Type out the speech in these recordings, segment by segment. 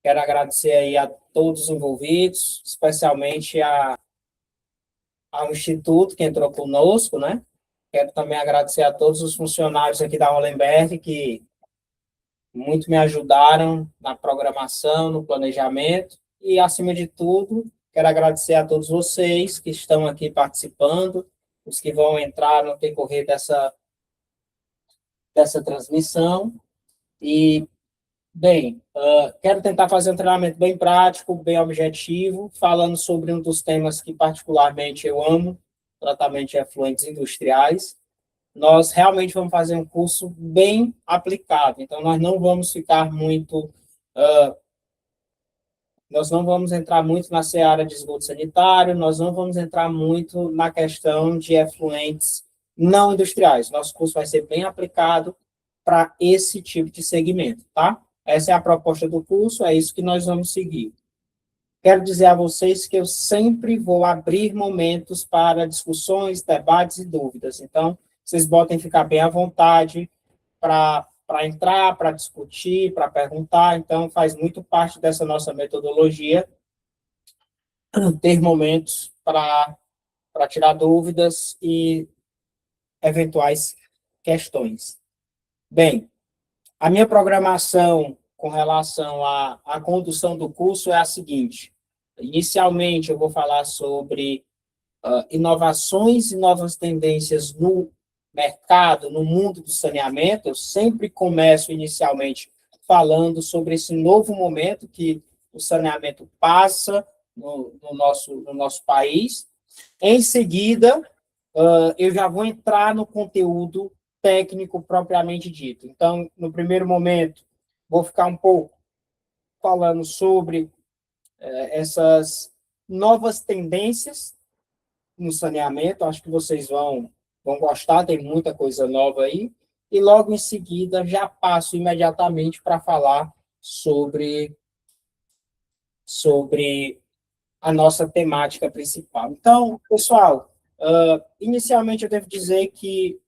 Quero agradecer aí a todos os envolvidos, especialmente ao Instituto que entrou conosco, né? Quero também agradecer a todos os funcionários aqui da Hollenberg que muito me ajudaram na programação, no planejamento e, acima de tudo, quero agradecer a todos vocês que estão aqui participando, os que vão entrar no decorrer dessa transmissão. E, bem, quero tentar fazer um treinamento bem prático, bem objetivo, falando sobre um dos temas que particularmente eu amo, tratamento de efluentes industriais. Nós realmente vamos fazer um curso bem aplicado, então nós não vamos ficar muito, nós não vamos entrar muito na seara de esgoto sanitário, nós não vamos entrar muito na questão de efluentes não industriais. Nosso curso vai ser bem aplicado para esse tipo de segmento, tá? Essa é a proposta do curso, é isso que nós vamos seguir. Quero dizer a vocês que eu sempre vou abrir momentos para discussões, debates e dúvidas. Então, vocês podem ficar bem à vontade para entrar, para discutir, para perguntar. Então, faz muito parte dessa nossa metodologia ter momentos para tirar dúvidas e eventuais questões. Bem, a minha programação com relação à condução do curso é a seguinte. Inicialmente, eu vou falar sobre inovações e novas tendências no mercado, no mundo do saneamento. Eu sempre começo inicialmente falando sobre esse novo momento que o saneamento passa no nosso país. Em seguida, eu já vou entrar no conteúdo técnico propriamente dito. Então, no primeiro momento, vou ficar um pouco falando sobre essas novas tendências no saneamento. Acho que vocês vão gostar, tem muita coisa nova aí. E logo em seguida, já passo imediatamente para falar sobre a nossa temática principal. Então, pessoal, inicialmente eu devo dizer que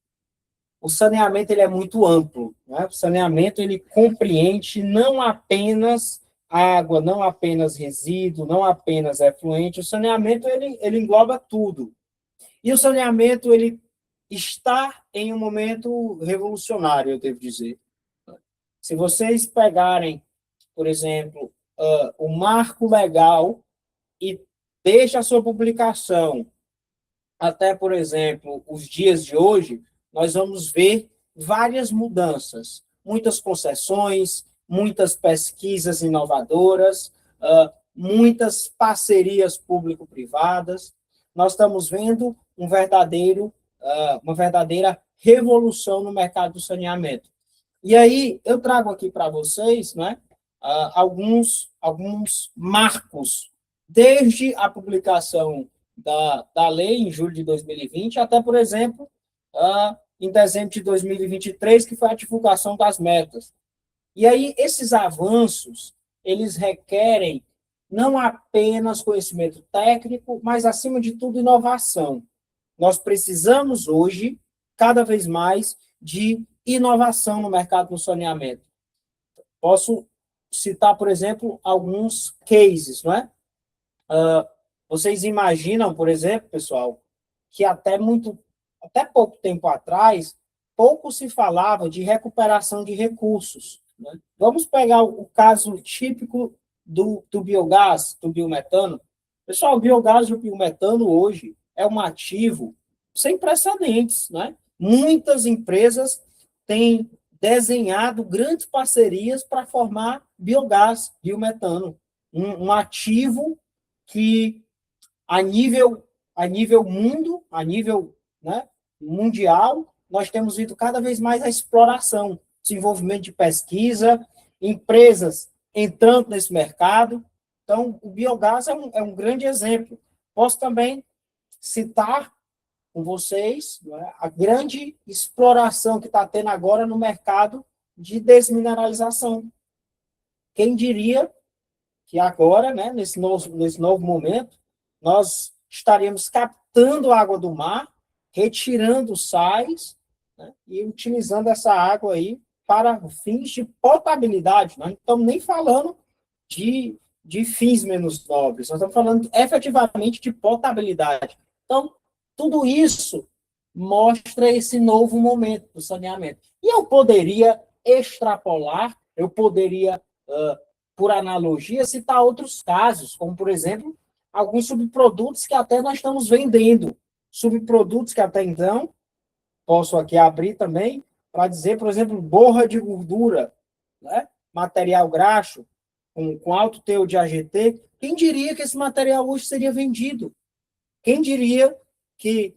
o saneamento ele é muito amplo, né? O saneamento ele compreende não apenas água, não apenas resíduo, não apenas efluente. O saneamento ele engloba tudo. E o saneamento ele está em um momento revolucionário, eu devo dizer. Se vocês pegarem, por exemplo, o marco legal e desde a sua publicação até, por exemplo, os dias de hoje, nós vamos ver várias mudanças, muitas concessões, muitas pesquisas inovadoras, muitas parcerias público-privadas. Nós estamos vendo uma verdadeira revolução no mercado do saneamento. E aí, eu trago aqui para vocês, né, alguns marcos, desde a publicação da lei em julho de 2020, até, por exemplo, em dezembro de 2023, que foi a divulgação das metas. E aí, esses avanços, eles requerem não apenas conhecimento técnico, mas, acima de tudo, inovação. Nós precisamos, hoje, cada vez mais, de inovação no mercado do saneamento. Posso citar, por exemplo, alguns cases, não é? Vocês imaginam, por exemplo, pessoal, que até pouco tempo atrás, pouco se falava de recuperação de recursos, né? Vamos pegar o caso típico do biogás, do biometano. Pessoal, o biogás e o biometano hoje é um ativo sem precedentes, né? Muitas empresas têm desenhado grandes parcerias para formar biogás, biometano, um ativo que a nível mundo, a nível, né, mundial, nós temos visto cada vez mais a exploração, desenvolvimento de pesquisa, empresas entrando nesse mercado. Então, o biogás é um grande exemplo. Posso também citar com vocês, né, a grande exploração que está tendo agora no mercado de desmineralização. Quem diria que agora, né, nesse novo momento, nós estaríamos captando água do mar, retirando sais, né, e utilizando essa água aí para fins de potabilidade. Nós não estamos nem falando de fins menos nobres, nós estamos falando efetivamente de potabilidade. Então, tudo isso mostra esse novo momento do saneamento. E eu poderia extrapolar, eu poderia, por analogia, citar outros casos, como, por exemplo, alguns subprodutos que até nós estamos vendendo, subprodutos que até então, posso aqui abrir também, para dizer, por exemplo, borra de gordura, né? Material graxo, com alto teor de AGT, quem diria que esse material hoje seria vendido? Quem diria que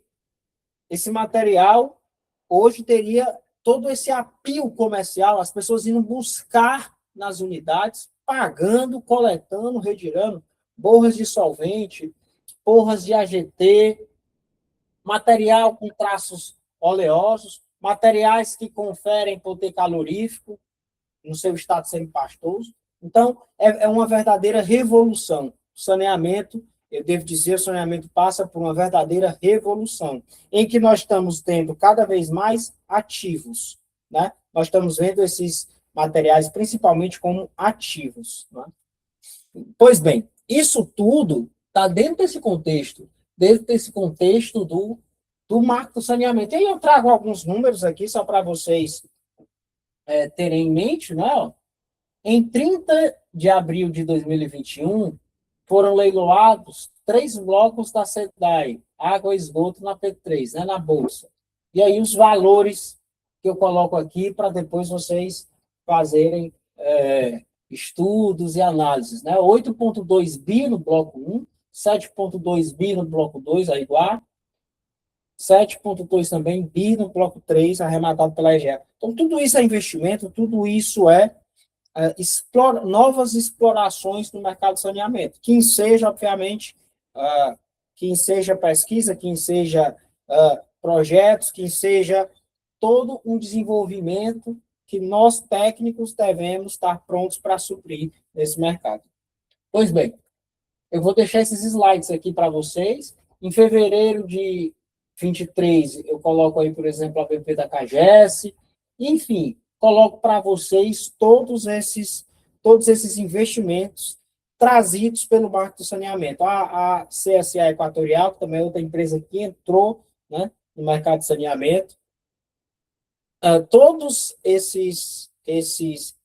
esse material hoje teria todo esse apelo comercial, as pessoas indo buscar nas unidades, pagando, coletando, retirando borras de solvente, borras de AGT, material com traços oleosos, materiais que conferem poder calorífico no seu estado semipastoso. Então, é uma verdadeira revolução. O saneamento, eu devo dizer, o saneamento passa por uma verdadeira revolução, em que nós estamos tendo cada vez mais ativos, né? Nós estamos vendo esses materiais principalmente como ativos, né? Pois bem, isso tudo está dentro desse contexto do marco do saneamento. E aí eu trago alguns números aqui, só para vocês terem em mente, né? Em 30 de abril de 2021, foram leiloados 3 blocos da SEDAI, água e esgoto na P3, né, na Bolsa. E aí os valores que eu coloco aqui para depois vocês fazerem estudos e análises. Né? 8,2 bi no bloco 1, 7,2 bi no bloco 2, a Iguá, 7,2 também bi no bloco 3, arrematado pela EGEA. Então, tudo isso é investimento, tudo isso novas explorações no mercado de saneamento, que seja, obviamente, que seja pesquisa, que seja projetos, que seja todo um desenvolvimento que nós, técnicos, devemos estar prontos para suprir nesse mercado. Pois bem, eu vou deixar esses slides aqui para vocês. Em fevereiro de 23, eu coloco aí, por exemplo, a BP da CAGES, enfim, coloco para vocês todos esses investimentos trazidos pelo marco do saneamento. A CSA Equatorial, que também é outra empresa que entrou, né, no mercado de saneamento. Todos esses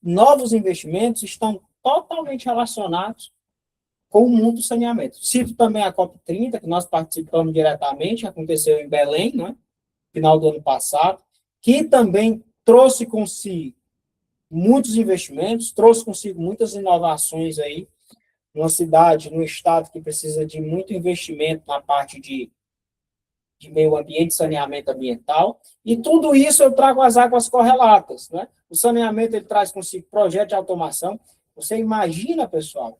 novos investimentos estão totalmente relacionados com o mundo do saneamento. Cito também a COP30, que nós participamos diretamente, aconteceu em Belém, né, final do ano passado, que também trouxe consigo muitos investimentos, trouxe consigo muitas inovações aí, numa cidade, num estado que precisa de muito investimento na parte de meio ambiente, saneamento ambiental, e tudo isso eu trago as águas correlatas, né? O saneamento, ele traz consigo projeto de automação. Você imagina, pessoal,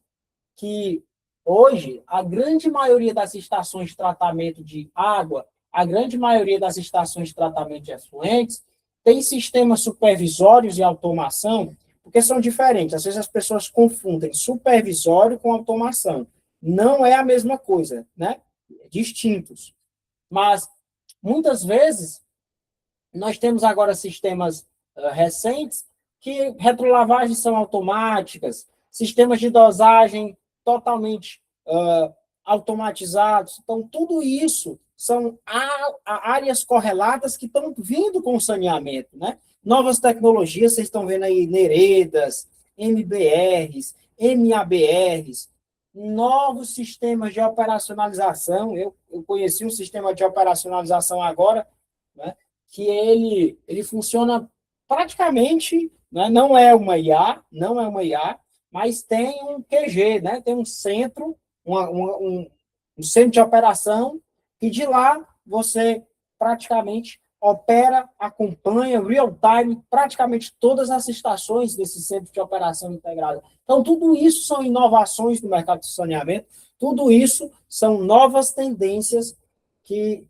que hoje a grande maioria das estações de tratamento de água, a grande maioria das estações de tratamento de efluentes, tem sistemas supervisórios e automação, porque são diferentes. Às vezes as pessoas confundem supervisório com automação. Não é a mesma coisa, né? Distintos. Mas, muitas vezes, nós temos agora sistemas recentes que retrolavagens são automáticas, sistemas de dosagem totalmente automatizados. Então, tudo isso são áreas correlatas que estão vindo com o saneamento, né? Novas tecnologias, vocês estão vendo aí, Neredas, MBRs, MABRs, novos sistemas de operacionalização. Eu conheci um sistema de operacionalização agora, né, que ele funciona praticamente, né, não é uma IA, mas tem um QG, né, tem um centro, um centro de operação, e de lá você praticamente opera, acompanha, real-time, praticamente todas as estações desse centro de operação integrada. Então, tudo isso são inovações no mercado de saneamento, tudo isso são novas tendências que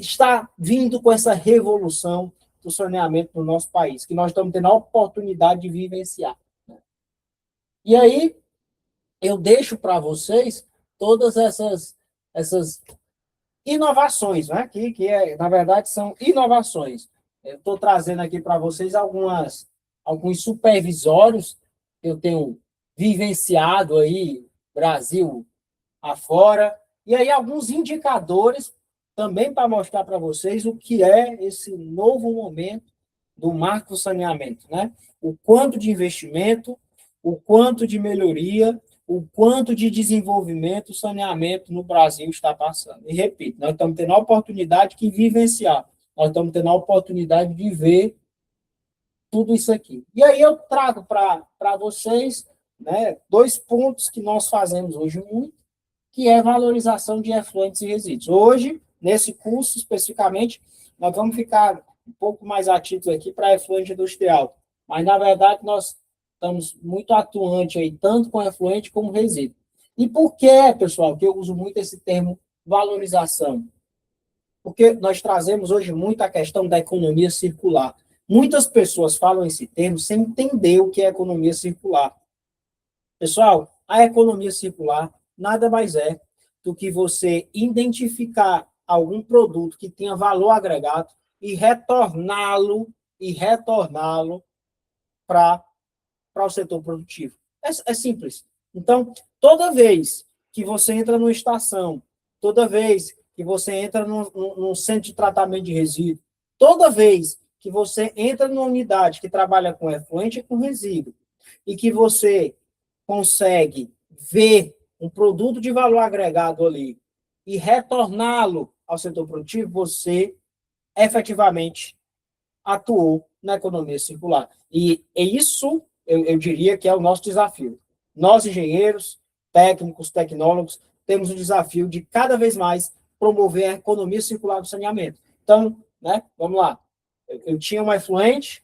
está vindo com essa revolução do saneamento no nosso país, que nós estamos tendo a oportunidade de vivenciar. E aí, eu deixo para vocês todas essas inovações, né? que na verdade, são inovações. Eu estou trazendo aqui para vocês alguns supervisórios que eu tenho vivenciado aí, Brasil afora, e aí alguns indicadores também para mostrar para vocês o que é esse novo momento do marco do saneamento, né? O quanto de investimento, o quanto de melhoria, o quanto de desenvolvimento o saneamento no Brasil está passando. E repito, nós estamos tendo a oportunidade de vivenciar, nós estamos tendo a oportunidade de ver tudo isso aqui. E aí eu trago para vocês, né, dois pontos que nós fazemos hoje muito, que é valorização de efluentes e resíduos. Hoje, nesse curso especificamente, nós vamos ficar um pouco mais ativos aqui para efluente industrial, mas na verdade nós estamos muito atuantes aí, tanto com efluente como resíduo. E por que, pessoal, que eu uso muito esse termo valorização? Porque nós trazemos hoje muito a questão da economia circular. Muitas pessoas falam esse termo sem entender o que é economia circular. Pessoal, a economia circular nada mais é do que você identificar algum produto que tenha valor agregado e retorná-lo para o setor produtivo. É simples. Então, toda vez que você entra numa estação, toda vez que você entra num centro de tratamento de resíduo, toda vez que você entra numa unidade que trabalha com efluente e com resíduo, e que você consegue ver um produto de valor agregado ali e retorná-lo ao setor produtivo, você efetivamente atuou na economia circular. E isso, eu diria que é o nosso desafio. Nós, engenheiros, técnicos, tecnólogos, temos o desafio de cada vez mais promover a economia circular do saneamento. Então, né, vamos lá. Eu tinha um efluente,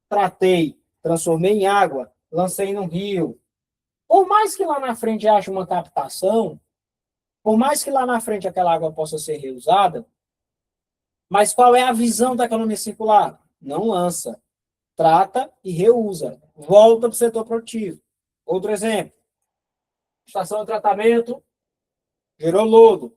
tratei, transformei em água, lancei no rio. Por mais que lá na frente haja uma captação, por mais que lá na frente aquela água possa ser reusada, mas qual é a visão da economia circular? Não lança, trata e reusa, volta para o setor produtivo. Outro exemplo, estação de tratamento gerou lodo,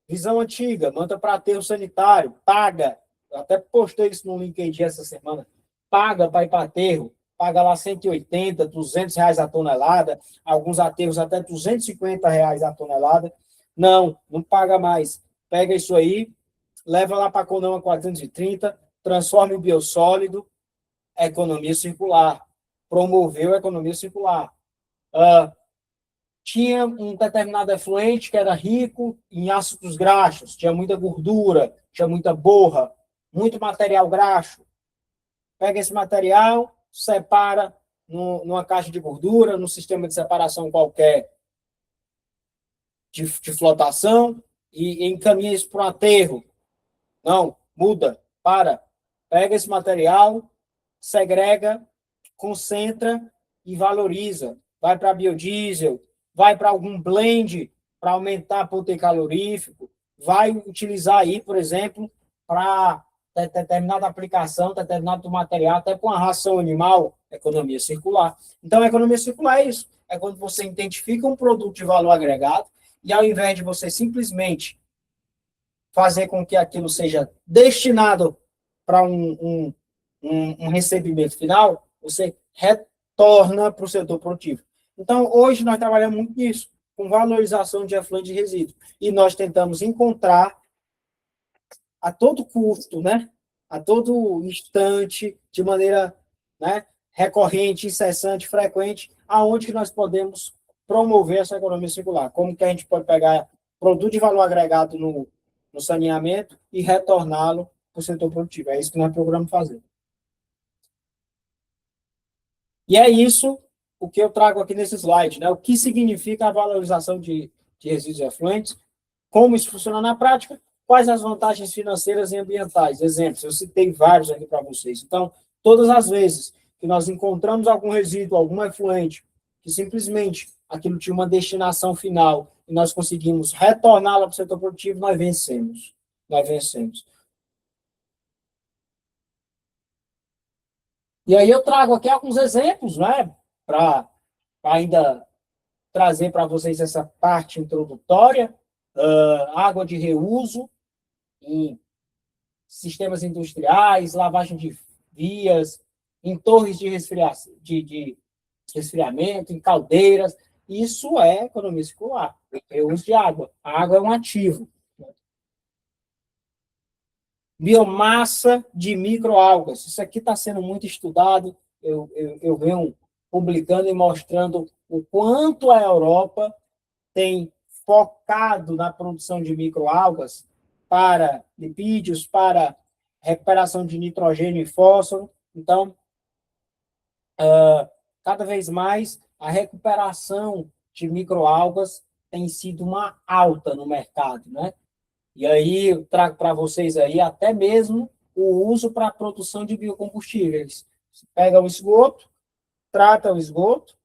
visão antiga, manda para aterro sanitário, paga, eu até postei isso no LinkedIn essa semana, paga para ir para aterro, paga lá 180, R$ 200 a tonelada, alguns aterros até R$ 250 a tonelada. Não, não paga mais. Pega isso aí, leva lá para a Conama 430, transforma em biossólido, economia circular. Promoveu a economia circular. Tinha um determinado efluente que era rico em ácidos graxos, tinha muita gordura, tinha muita borra, muito material graxo. Pega esse material, separa numa caixa de gordura, num sistema de separação qualquer de flotação e encaminha isso para um aterro. Não, muda, para. Pega esse material, segrega, concentra e valoriza. Vai para biodiesel, vai para algum blend para aumentar o poder calorífico, vai utilizar aí, por exemplo, para determinada aplicação, determinado material, até com a ração animal, economia circular. Então, a economia circular é isso. É quando você identifica um produto de valor agregado e, ao invés de você simplesmente fazer com que aquilo seja destinado para um recebimento final, você retorna para o setor produtivo. Então, hoje nós trabalhamos muito nisso, com valorização de efluente de resíduo. E nós tentamos encontrar a todo custo, né? A todo instante, de maneira, né, recorrente, incessante, frequente, aonde que nós podemos promover essa economia circular. Como que a gente pode pegar produto de valor agregado no saneamento e retorná-lo para o setor produtivo. É isso que nós procuramos fazer. E é isso o que eu trago aqui nesse slide, né? O que significa a valorização de resíduos efluentes, como isso funciona na prática, quais as vantagens financeiras e ambientais. Exemplos, eu citei vários aqui para vocês. Então, todas as vezes que nós encontramos algum resíduo, algum efluente, que simplesmente aquilo tinha uma destinação final e nós conseguimos retorná-la para o setor produtivo, nós vencemos. Nós vencemos. E aí eu trago aqui alguns exemplos, né, para ainda trazer para vocês essa parte introdutória. Água de reuso em sistemas industriais, lavagem de vias, em torres de resfriação, resfriamento, em caldeiras. Isso é economia circular, é o uso de água. A água é um ativo. Biomassa de microalgas. Isso aqui está sendo muito estudado. Eu venho publicando e mostrando o quanto a Europa tem focado na produção de microalgas para lipídios, para recuperação de nitrogênio e fósforo. Então, cada vez mais, a recuperação de microalgas tem sido uma alta no mercado, né? E aí eu trago para vocês aí até mesmo o uso para a produção de biocombustíveis. Você pega o esgoto, trata o esgoto,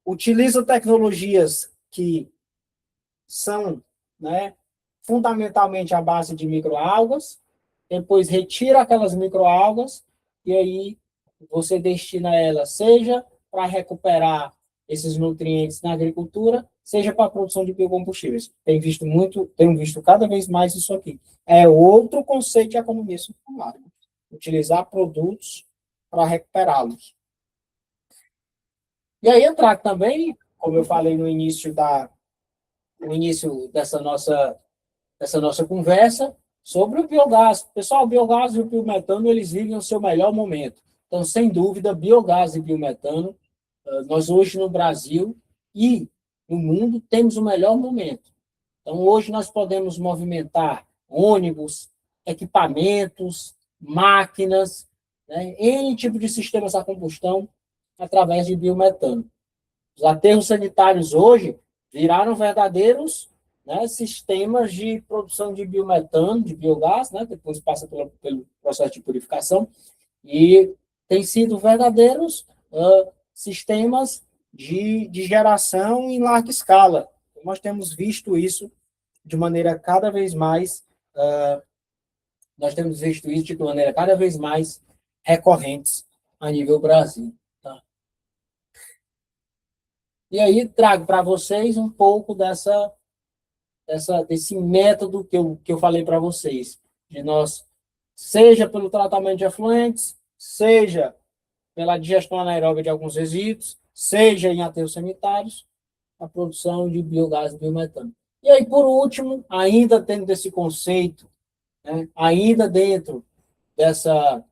utiliza tecnologias que são, né, fundamentalmente à base de microalgas, depois retira aquelas microalgas e aí você destina ela seja para recuperar esses nutrientes na agricultura, seja para a produção de biocombustíveis. Tenho visto cada vez mais isso aqui. É outro conceito de economia circular. Utilizar produtos para recuperá-los. E aí eu trago também, como eu falei no início dessa nossa conversa, sobre o biogás. Pessoal, o biogás e o biometano, eles vivem o seu melhor momento. Então, sem dúvida, biogás e biometano, nós hoje no Brasil e no mundo temos o melhor momento. Então, hoje nós podemos movimentar ônibus, equipamentos, máquinas, né, N tipo de sistemas a combustão através de biometano. Os aterros sanitários hoje viraram verdadeiros, né, sistemas de produção de biometano, de biogás, né, depois passa pelo processo de purificação, e tem sido verdadeiros sistemas de geração em larga escala. Nós temos visto isso de maneira cada vez mais, recorrentes a nível Brasil. Tá? E aí trago para vocês um pouco desse método que eu falei para vocês, de nós, seja pelo tratamento de efluentes, seja pela digestão anaeróbica de alguns resíduos, seja em aterros sanitários, a produção de biogás e biometano. E aí, por último, ainda dentro desse conceito, né, ainda dentro dessa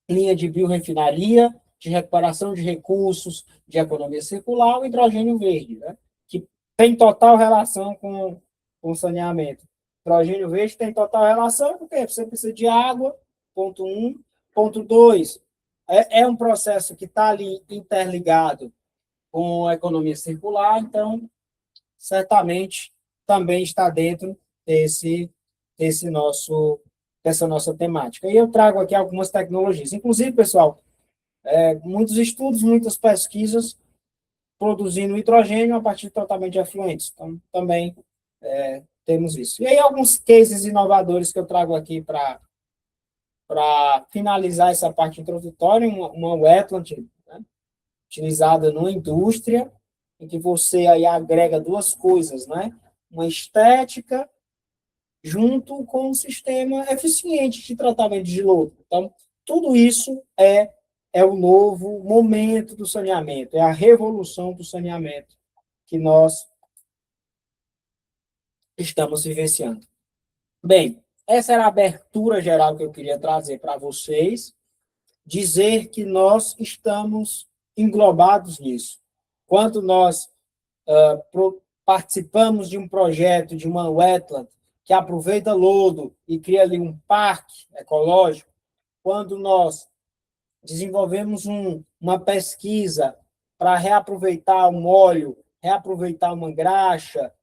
linha de biorefinaria, de recuperação de recursos, de economia circular, o hidrogênio verde, né, que tem total relação com o saneamento. O hidrogênio verde tem total relação porque você precisa de água, ponto 1. Ponto 2, é um processo que está ali interligado com a economia circular, então, certamente, também está dentro dessa nossa temática. E eu trago aqui algumas tecnologias. Inclusive, pessoal, muitos estudos, muitas pesquisas produzindo hidrogênio a partir de tratamento de efluentes. Então, também temos isso. E aí, alguns cases inovadores que eu trago aqui para finalizar essa parte introdutória, uma wetland, né, utilizada numa indústria, em que você aí agrega duas coisas, né? Uma estética junto com um sistema eficiente de tratamento de lodo. Então, tudo isso é o novo momento do saneamento, é a revolução do saneamento que nós estamos vivenciando. Bem, essa era a abertura geral que eu queria trazer para vocês, dizer que nós estamos englobados nisso. Quando nós participamos de um projeto, de uma wetland, que aproveita lodo e cria ali um parque ecológico, quando nós desenvolvemos uma pesquisa para reaproveitar um óleo, reaproveitar uma graxa,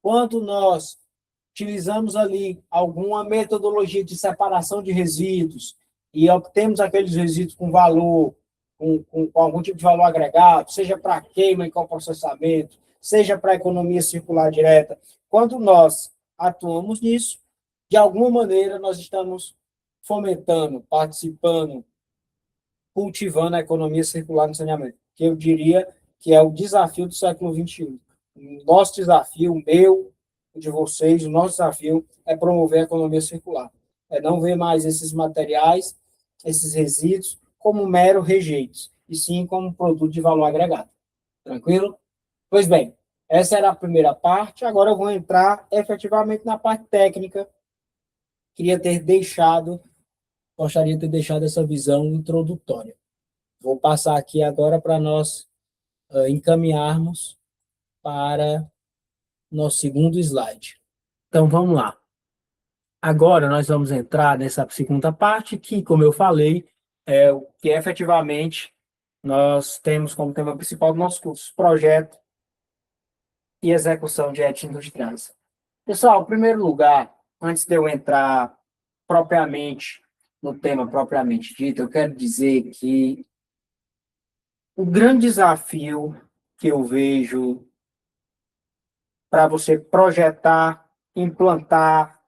quando nós utilizamos ali alguma metodologia de separação de resíduos e obtemos aqueles resíduos com valor, com algum tipo de valor agregado, seja para queima e coprocessamento, seja para economia circular direta, quando nós atuamos nisso, de alguma maneira nós estamos fomentando, participando, cultivando a economia circular no saneamento, que eu diria que é o desafio do século XXI. O nosso desafio, o meu, o de vocês, o nosso desafio é promover a economia circular. É não ver mais esses materiais, esses resíduos, como mero rejeitos. e sim como produto de valor agregado. Tranquilo? Pois bem, essa era a primeira parte, agora eu vou entrar efetivamente na parte técnica. Gostaria de ter deixado essa visão introdutória. Vou passar aqui agora para nós encaminharmos para nosso segundo slide. Então, vamos lá. Agora, nós vamos entrar nessa segunda parte, que, como eu falei, é o que efetivamente nós temos como tema principal do nosso curso, projeto e execução de ética industriais. Pessoal, em primeiro lugar, antes de eu entrar propriamente no tema propriamente dito, eu quero dizer que o grande desafio que eu vejo para você projetar, implantar,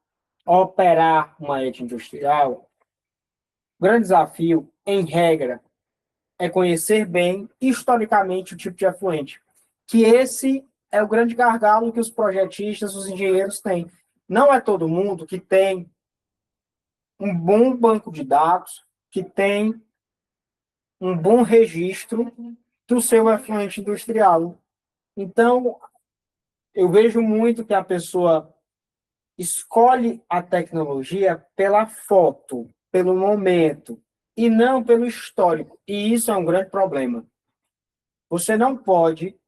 operar uma ética industrial, o grande desafio, em regra, é conhecer bem, historicamente, o tipo de efluente. Que esse é o grande gargalo que os projetistas, os engenheiros têm. Não é todo mundo que tem um bom banco de dados, que tem um bom registro do seu efluente industrial. Então, eu vejo muito que a pessoa escolhe a tecnologia pela foto, pelo momento, e não pelo histórico. E isso é um grande problema. Você não pode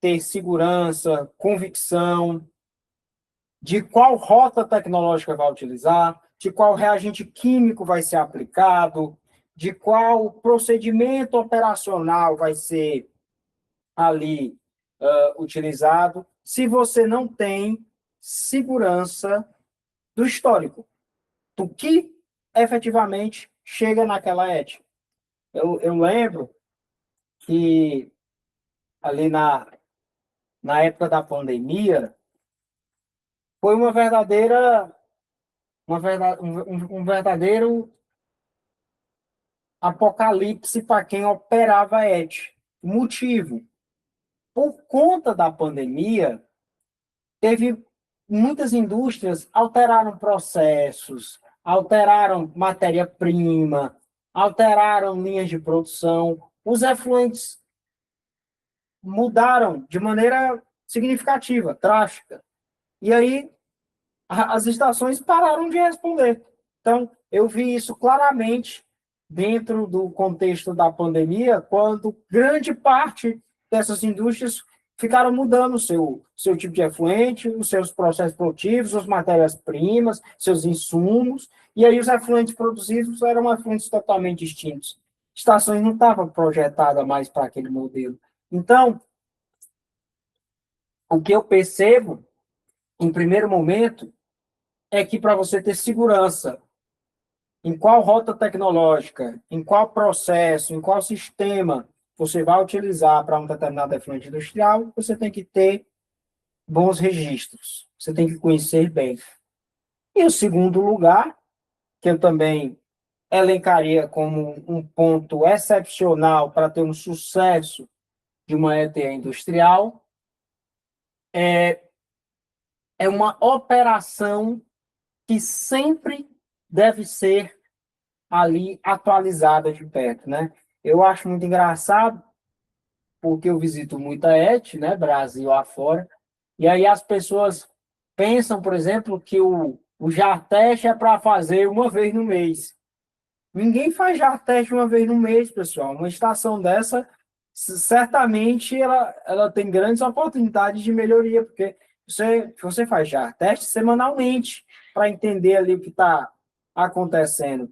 ter segurança, convicção de qual rota tecnológica vai utilizar, de qual reagente químico vai ser aplicado, de qual procedimento operacional vai ser ali utilizado, se você não tem segurança do histórico, do que efetivamente chega naquela ética. Eu lembro que ali na época da pandemia, foi um verdadeiro apocalipse para quem operava a ET. Motivo: por conta da pandemia, teve muitas indústrias alteraram processos, alteraram matéria-prima, alteraram linhas de produção. Os efluentes mudaram de maneira significativa, drástica. E aí as estações pararam de responder. Então, eu vi isso claramente dentro do contexto da pandemia, quando grande parte dessas indústrias ficaram mudando o seu tipo de efluente, os seus processos produtivos, as matérias-primas, seus insumos, e aí os efluentes produzidos eram efluentes totalmente distintos. Estações não estavam projetadas mais para aquele modelo. Então, o que eu percebo, em primeiro momento, é que para você ter segurança em qual rota tecnológica, em qual processo, em qual sistema você vai utilizar para um determinado efluente industrial, você tem que ter bons registros, você tem que conhecer bem. E o segundo lugar, que eu também elencaria como um ponto excepcional para ter um sucesso de uma ETA industrial, é uma operação que sempre deve ser ali atualizada de perto, né? Eu acho muito engraçado, porque eu visito muita ET, né, Brasil afora, e aí as pessoas pensam, por exemplo, que o JAR-teste é para fazer uma vez no mês. Ninguém faz JAR-teste uma vez no mês, pessoal. Uma estação dessa, certamente, ela tem grandes oportunidades de melhoria, porque você faz JAR-teste semanalmente para entender ali o que está acontecendo.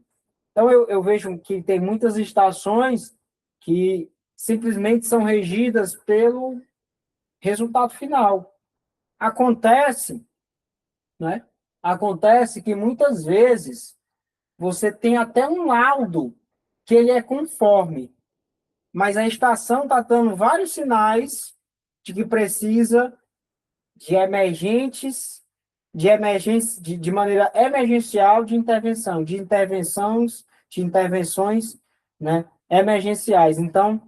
Então, eu vejo que tem muitas estações que simplesmente são regidas pelo resultado final. Acontece, né? Acontece que muitas vezes você tem até um laudo que ele é conforme, mas a estação está dando vários sinais de que precisa de emergentes, de maneira emergencial de intervenções, né, emergenciais. Então,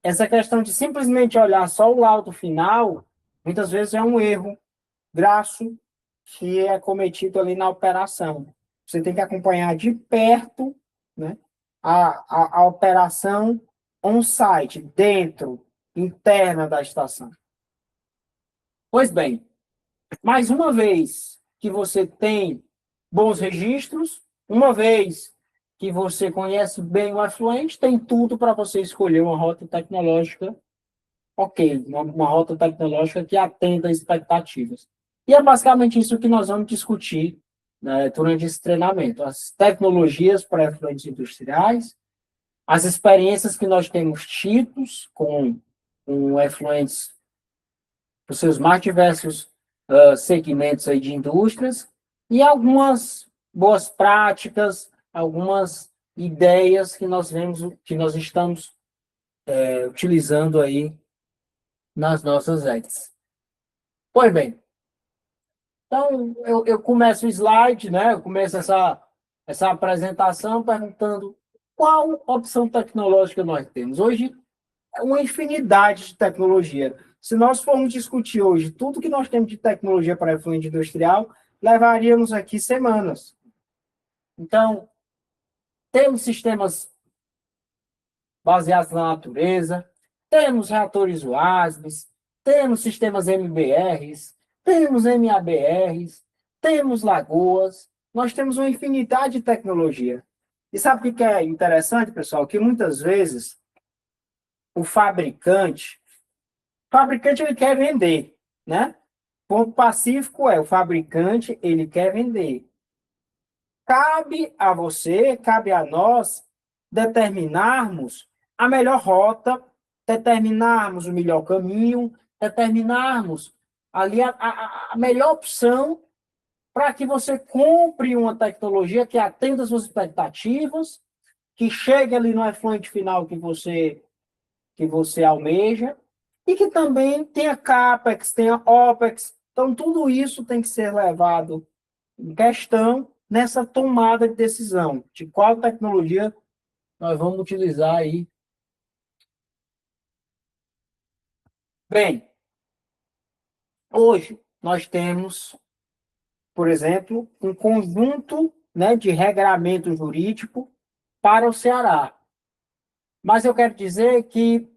essa questão de simplesmente olhar só o laudo final, muitas vezes é um erro grasso que é cometido ali na operação. Você tem que acompanhar de perto, né, a operação on-site, dentro, interna da estação. Pois bem, mais uma vez que você tem bons registros, uma vez que você conhece bem o afluente, tem tudo para você escolher uma rota tecnológica, ok, uma rota tecnológica que atenda às expectativas. E é basicamente isso que nós vamos discutir, né, durante esse treinamento. As tecnologias para efluentes industriais, as experiências que nós temos tido com efluentes, os seus mais diversos segmentos aí de indústrias, e algumas boas práticas, algumas ideias que nós vemos, que nós estamos utilizando aí nas nossas redes. Pois bem, então eu começo o slide, né? Eu começo essa apresentação perguntando qual opção tecnológica nós temos. Hoje é uma infinidade de tecnologia. Se nós formos discutir hoje tudo que nós temos de tecnologia para efluente industrial, levaríamos aqui semanas. Então, temos sistemas baseados na natureza, temos reatores UASBs, temos sistemas MBRs, temos MABRs, temos lagoas, nós temos uma infinidade de tecnologia. E sabe o que é interessante, pessoal? Que muitas vezes o fabricante ele quer vender, né? Ponto pacífico é o fabricante, ele quer vender. Cabe a você, cabe a nós determinarmos a melhor rota, determinarmos o melhor caminho, determinarmos ali a melhor opção para que você compre uma tecnologia que atenda às suas expectativas, que chegue ali no efluente final que você almeja, e que também tenha CAPEX, tenha OPEX. Então, tudo isso tem que ser levado em questão nessa tomada de decisão de qual tecnologia nós vamos utilizar aí. Bem, hoje nós temos, por exemplo, um conjunto, né, de regramento jurídico para o Ceará. Mas eu quero dizer que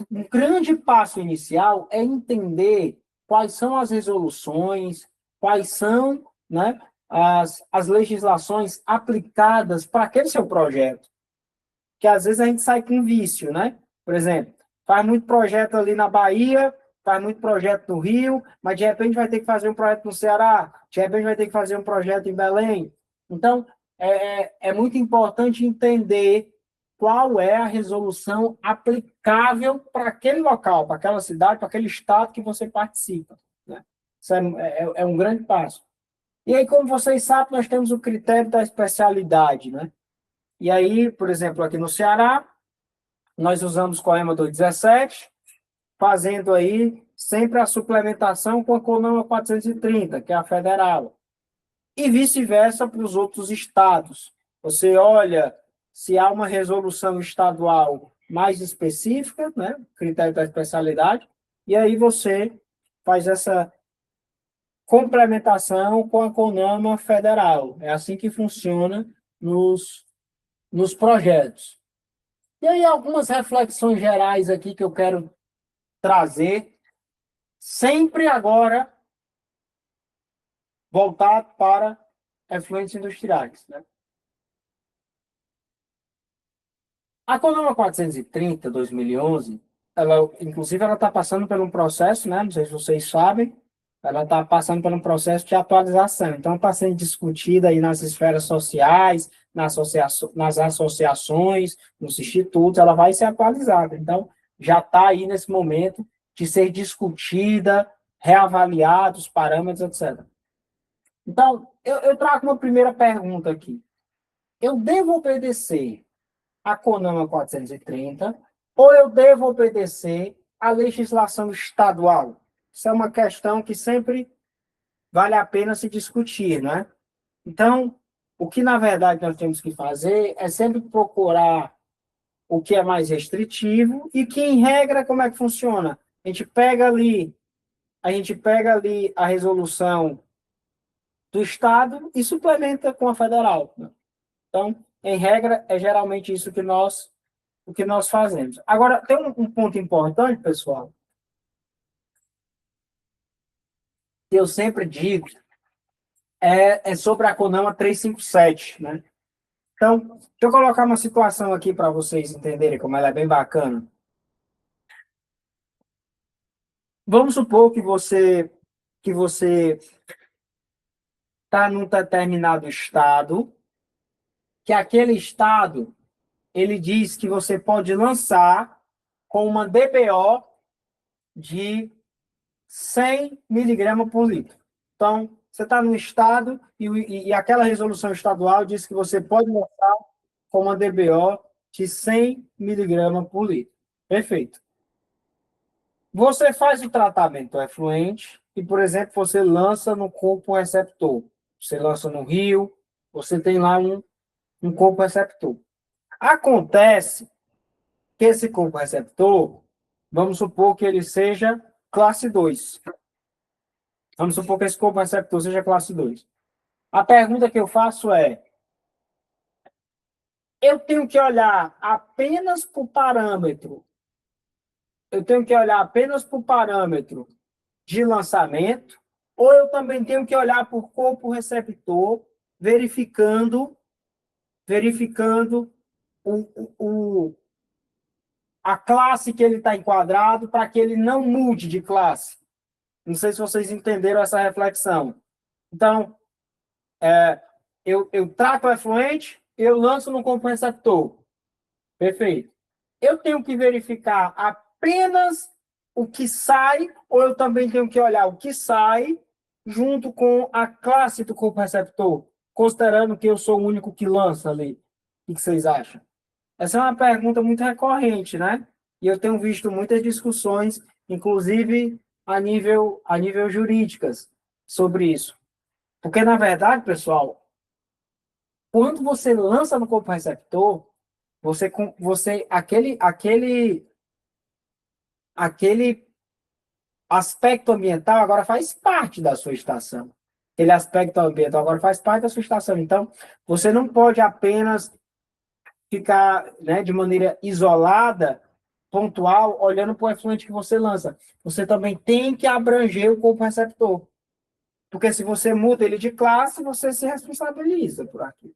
um grande passo inicial é entender quais são as resoluções, quais são, né, as legislações aplicadas para aquele seu projeto. Que às vezes a gente sai com vício, né? Por exemplo, faz muito projeto ali na Bahia, faz muito projeto no Rio, mas de repente vai ter que fazer um projeto no Ceará, de repente vai ter que fazer um projeto em Belém. Então, é muito importante entender qual é a resolução aplicável para aquele local, para aquela cidade, para aquele estado que você participa, né? Isso é um grande passo. E aí, como vocês sabem, nós temos o critério da especialidade, né? E aí, por exemplo, aqui no Ceará, nós usamos COEMA 217, fazendo aí sempre a suplementação com a CONAMA 430, que é a federal. E vice-versa para os outros estados. Você olha se há uma resolução estadual mais específica, né, critério da especialidade, e aí você faz essa complementação com a CONAMA federal. É assim que funciona nos projetos. E aí algumas reflexões gerais aqui que eu quero trazer, sempre agora voltado para efluentes industriais, né? A CONAMA 430, 2011, inclusive, ela está passando por um processo, né? Não sei se vocês sabem, ela está passando por um processo de atualização. Então, está sendo discutida aí nas esferas sociais, nas associações, nos institutos, ela vai ser atualizada. Então, já está aí nesse momento de ser discutida, reavaliada, os parâmetros, etc. Então, eu trago uma primeira pergunta aqui. Eu devo obedecer a CONAMA 430 ou eu devo obedecer à legislação estadual? Isso é uma questão que sempre vale a pena se discutir, né? Então, o que, na verdade, nós temos que fazer é sempre procurar o que é mais restritivo e que, em regra, como é que funciona? A gente pega ali a resolução do Estado e suplementa com a federal, né? Então, em regra, é geralmente isso que nós o que nós fazemos. Agora, tem um ponto importante, pessoal, que eu sempre digo, é sobre a CONAMA 357, né? Então, deixa eu colocar uma situação aqui para vocês entenderem como ela é bem bacana. Vamos supor que você está num determinado estado, que aquele estado ele diz que você pode lançar com uma DBO de 100 miligramas por litro. Então, você está no estado e aquela resolução estadual diz que você pode lançar com uma DBO de 100 miligramas por litro. Perfeito. Você faz o tratamento efluente e, por exemplo, você lança no corpo receptor. Você lança no rio, você tem lá um corpo receptor. Acontece que esse corpo receptor, vamos supor que ele seja classe 2. Vamos supor que esse corpo receptor seja classe 2. A pergunta que eu faço é: eu tenho que olhar apenas para o parâmetro, eu tenho que olhar apenas para o parâmetro de lançamento, ou eu também tenho que olhar para o corpo receptor, verificando a classe que ele está enquadrado para que ele não mude de classe. Não sei se vocês entenderam essa reflexão. Então, eu trato o efluente, eu lanço no corpo receptor. Perfeito. Eu tenho que verificar apenas o que sai, ou eu também tenho que olhar o que sai junto com a classe do corpo receptor, considerando que eu sou o único que lança ali. O que vocês acham? Essa é uma pergunta muito recorrente, né? E eu tenho visto muitas discussões, inclusive a nível jurídicas, sobre isso. Porque, na verdade, pessoal, quando você lança no corpo receptor, aquele aspecto ambiental agora faz parte da sua estação. Aquele aspecto ambiental agora faz parte da sua estação. Então, você não pode apenas ficar, né, de maneira isolada, pontual, olhando para o efluente que você lança. Você também tem que abranger o corpo receptor. Porque se você muda ele de classe, você se responsabiliza por aquilo.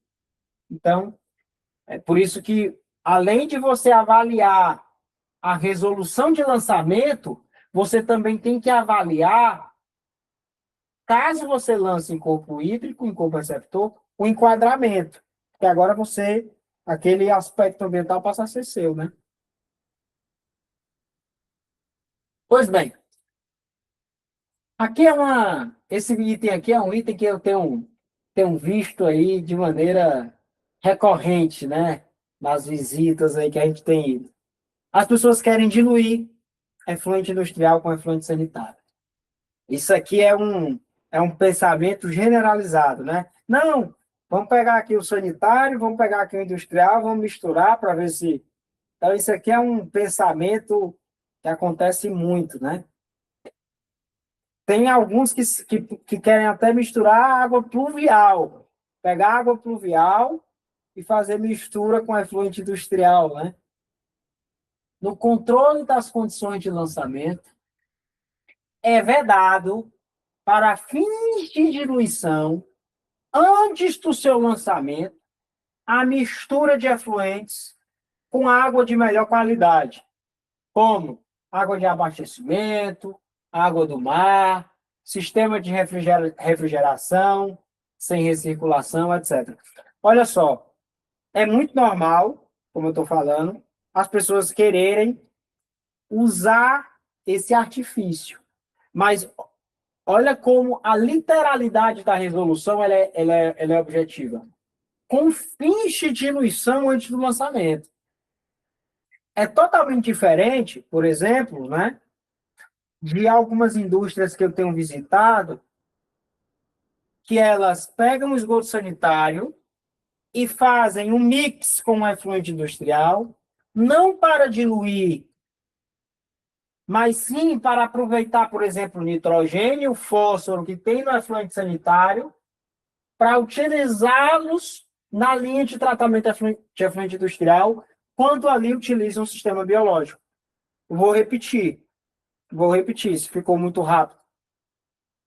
Então, é por isso que, além de você avaliar a resolução de lançamento, você também tem que avaliar, caso você lance em corpo hídrico, em corpo receptor, o enquadramento. Porque agora aquele aspecto ambiental passa a ser seu, né? Pois bem, esse item aqui é um item que eu tenho visto aí de maneira recorrente, né? Nas visitas aí que a gente tem ido. As pessoas querem diluir efluente industrial com efluente sanitário. Isso aqui é um pensamento generalizado, né? Não, vamos pegar aqui o sanitário, vamos pegar aqui o industrial, vamos misturar para ver se... Então, isso aqui é um pensamento que acontece muito, né? Tem alguns que querem até misturar água pluvial. Pegar água pluvial e fazer mistura com efluente industrial, né? No controle das condições de lançamento, é vedado, para fins de diluição, antes do seu lançamento, a mistura de efluentes com água de melhor qualidade, como água de abastecimento, água do mar, sistema de refrigeração, sem recirculação, etc. Olha só, é muito normal, como eu estou falando, as pessoas quererem usar esse artifício. Mas olha como a literalidade da resolução ela é objetiva. Com fins de diluição antes do lançamento. É totalmente diferente, por exemplo, né, de algumas indústrias que eu tenho visitado, que elas pegam o esgoto sanitário e fazem um mix com o efluente industrial, não para diluir, mas sim para aproveitar, por exemplo, o nitrogênio, o fósforo que tem no efluente sanitário, para utilizá-los na linha de tratamento de efluente industrial quando ali utiliza um sistema biológico. Vou repetir, se ficou muito rápido.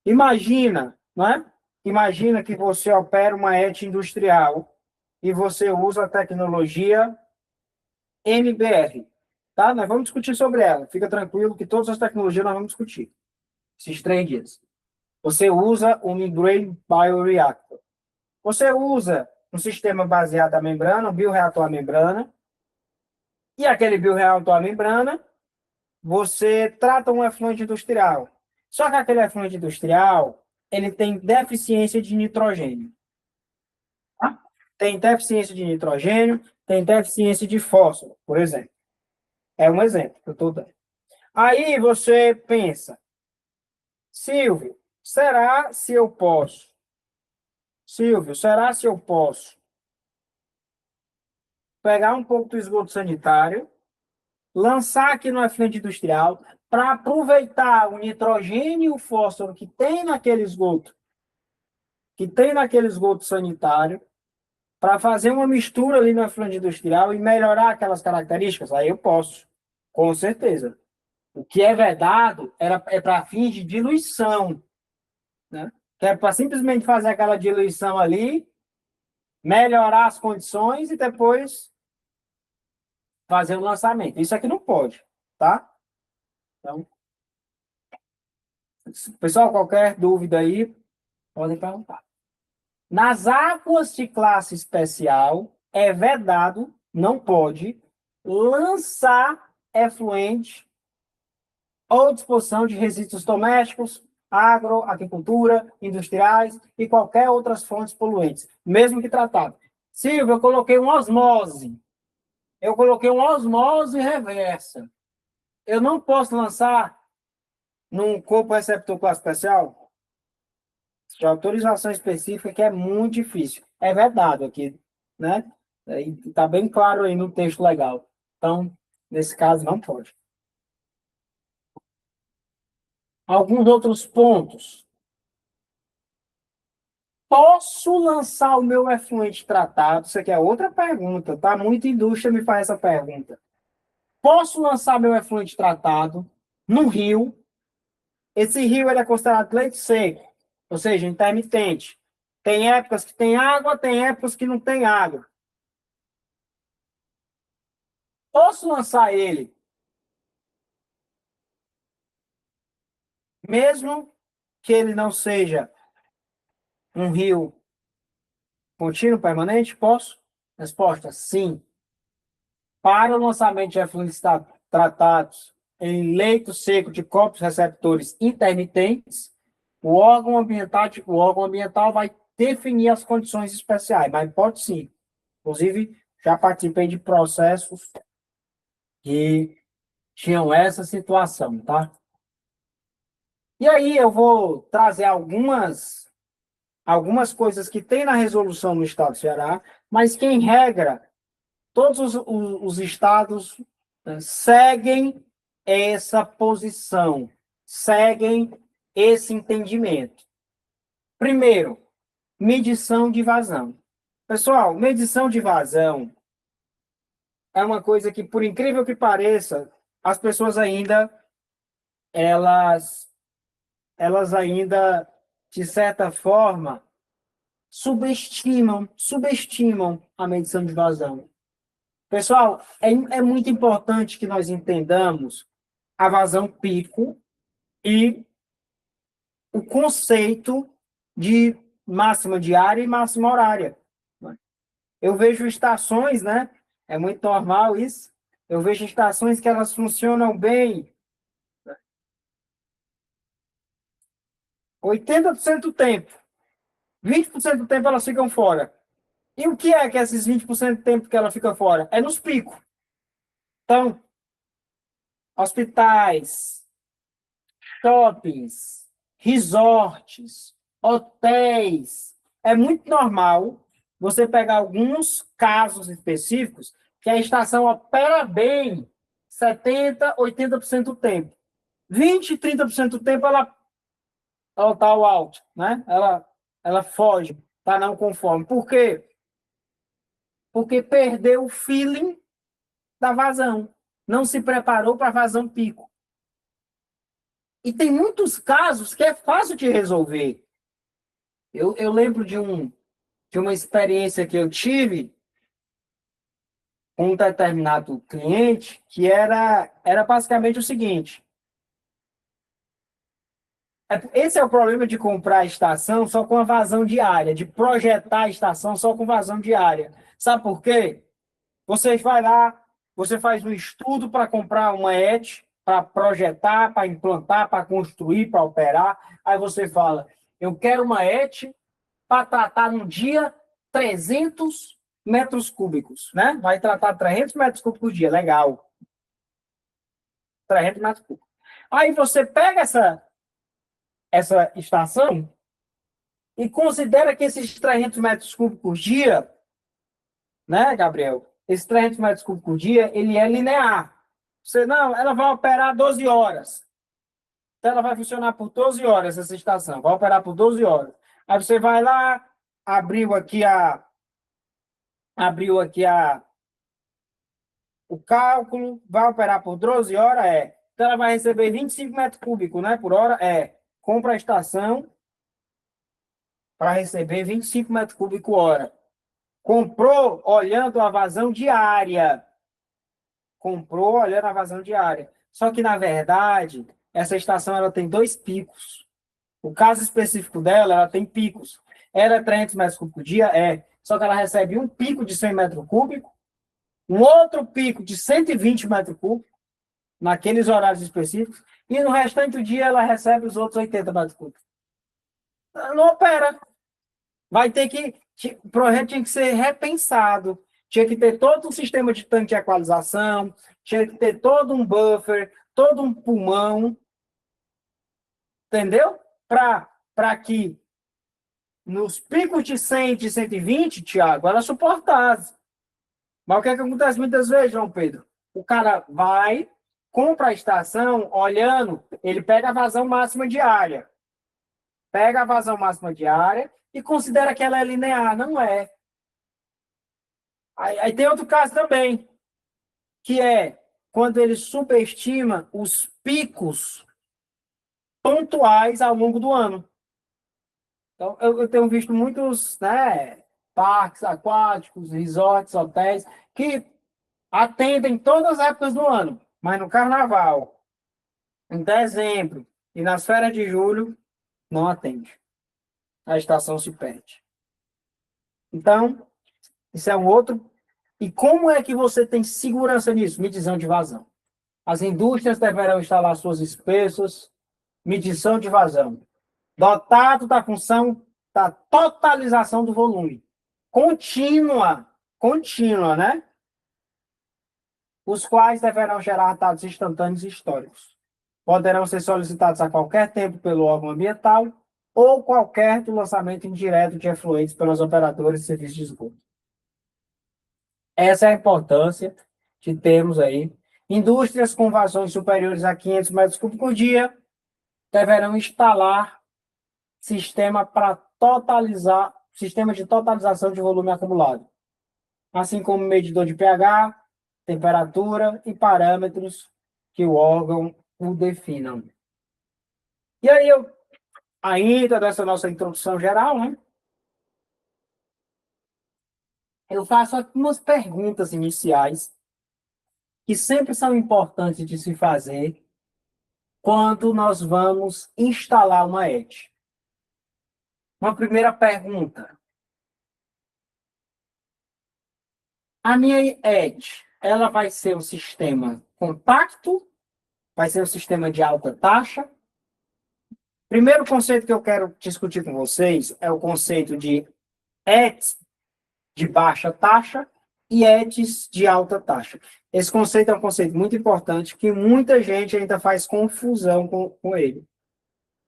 Imagina, não é? Imagina que você opera uma ET industrial e você usa a tecnologia MBR. Tá? Nós vamos discutir sobre ela. Fica tranquilo que todas as tecnologias nós vamos discutir. Esses 3 dias. Você usa o Membrane Bioreactor. Você usa um sistema baseado na membrana, um bioreator à membrana. E aquele bioreator à membrana, você trata um efluente industrial. Só que aquele efluente industrial, ele tem deficiência de nitrogênio. Tá? Tem deficiência de nitrogênio, tem deficiência de fósforo, por exemplo. É um exemplo que eu estou dando. Aí você pensa, Silvio, será se eu posso pegar um pouco do esgoto sanitário, lançar aqui no efluente industrial, para aproveitar o nitrogênio e o fósforo que tem naquele esgoto sanitário, para fazer uma mistura ali no efluente industrial e melhorar aquelas características? Aí eu posso, com certeza. O que é vedado é para fins de diluição, né? Que é para simplesmente fazer aquela diluição ali, melhorar as condições e depois fazer o lançamento. Isso aqui não pode, tá? Então, pessoal, qualquer dúvida aí, podem perguntar. Nas águas de classe especial, é vedado, não pode, lançar efluente ou disposição de resíduos domésticos, agricultura, industriais e qualquer outras fontes poluentes, mesmo que tratado. Silvio, eu coloquei uma osmose. Reversa. Eu não posso lançar num corpo receptor classe especial? De autorização específica, que é muito difícil. É vedado aqui, né? Está bem claro aí no texto legal. Então, nesse caso, não pode. Alguns outros pontos. Posso lançar o meu efluente tratado? Isso aqui é outra pergunta, tá? Muita indústria me faz essa pergunta. Posso lançar meu efluente tratado num rio? Esse rio ele é considerado leito seco, ou seja, intermitente. Tem épocas que tem água, tem épocas que não tem água. Posso lançar ele, mesmo que ele não seja um rio contínuo, permanente? Posso? Resposta: sim. Para o lançamento de efluentes tratados em leito seco de corpos receptores intermitentes, o órgão ambiental vai definir as condições especiais, mas pode sim. Inclusive, já participei de processos que tinham essa situação, tá? E aí eu vou trazer algumas coisas que tem na resolução no estado do Ceará, mas que, em regra, todos os estados, né, seguem essa posição, seguem esse entendimento. Primeiro, medição de vazão. Pessoal, medição de vazão é uma coisa que, por incrível que pareça, as pessoas ainda, elas ainda, de certa forma, subestimam a medição de vazão. Pessoal, é muito importante que nós entendamos a vazão pico e o conceito de máxima diária e máxima horária. Eu vejo estações, né? É muito normal isso. Eu vejo estações que elas funcionam bem 80% do tempo. 20% do tempo elas ficam fora. E o que é que esses 20% do tempo que ela fica fora? É nos picos. Então, hospitais, shoppings, resorts, hotéis. É muito normal você pegar alguns casos específicos que a estação opera bem 70%, 80% do tempo. 20%, 30% do tempo ela está ao alto, né? Ela foge, está não conforme. Por quê? Porque perdeu o feeling da vazão. Não se preparou para a vazão pico. E tem muitos casos que é fácil de resolver. Eu lembro de uma experiência que eu tive com um determinado cliente, que era basicamente o seguinte. Esse é o problema de comprar a estação só com a vazão diária, de projetar a estação só com vazão diária. Sabe por quê? Você vai lá, você faz um estudo para comprar uma ET, para projetar, para implantar, para construir, para operar. Aí você fala, eu quero uma ET para tratar no dia 300 metros cúbicos, né? Vai tratar 300 metros cúbicos por dia, legal. 300 metros cúbicos. Aí você pega essa estação e considera que esses 300 metros cúbicos por dia, né, Gabriel? Esses 300 metros cúbicos por dia, ele é linear. Você não, ela vai operar 12 horas. Então, ela vai funcionar por 12 horas, essa estação. Vai operar por 12 horas. Aí você vai lá, abriu aqui o cálculo, vai operar por 12 horas, Então, ela vai receber 25 metros cúbicos, né, por hora, Compra a estação para receber 25 metros cúbicos por hora. Comprou olhando a vazão diária. Comprou olhando a vazão diária. Só que, na verdade, essa estação ela tem 2 picos. O caso específico dela, ela tem picos. Ela é 300 metros cúbicos por dia? Só que ela recebe um pico de 100 metros cúbicos, um outro pico de 120 metros cúbicos, naqueles horários específicos, e no restante do dia ela recebe os outros 80 metros cúbicos. Não opera. Vai ter que... O projeto tinha que ser repensado. Tinha que ter todo um sistema de tanque de equalização, tinha que ter todo um buffer, todo um pulmão, entendeu? Para que nos picos de 100, de 120, Thiago, ela suportasse. Mas o que é que acontece muitas vezes, João Pedro? O cara vai, compra a estação, olhando, ele pega a vazão máxima diária. Pega a vazão máxima diária e considera que ela é linear. Não é. Aí tem outro caso também, que é quando ele subestima os picos pontuais ao longo do ano. Então, eu tenho visto muitos, né, parques aquáticos, resorts, hotéis, que atendem todas as épocas do ano, mas no carnaval, em dezembro e nas férias de julho, não atende. A estação se perde. Então, isso é um outro. E como é que você tem segurança nisso? Medição de vazão. As indústrias deverão instalar suas espessas, medição de vazão, dotado da função da totalização do volume. Contínua, né? Os quais deverão gerar dados instantâneos e históricos. Poderão ser solicitados a qualquer tempo pelo órgão ambiental ou qualquer do lançamento indireto de efluentes pelos operadores de serviços de esgoto. Essa é a importância que temos aí. Indústrias com vazões superiores a 500 metros cúbicos por dia deverão instalar sistema de totalização de volume acumulado, assim como medidor de pH, temperatura e parâmetros que o órgão o definam. E aí, ainda dessa nossa introdução geral, né? Eu faço algumas perguntas iniciais que sempre são importantes de se fazer quando nós vamos instalar uma ET. Uma primeira pergunta. A minha ET, ela vai ser um sistema compacto? Vai ser um sistema de alta taxa? Primeiro conceito que eu quero discutir com vocês é o conceito de ETs de baixa taxa e ETs de alta taxa. Esse conceito é um conceito muito importante que muita gente ainda faz confusão com ele.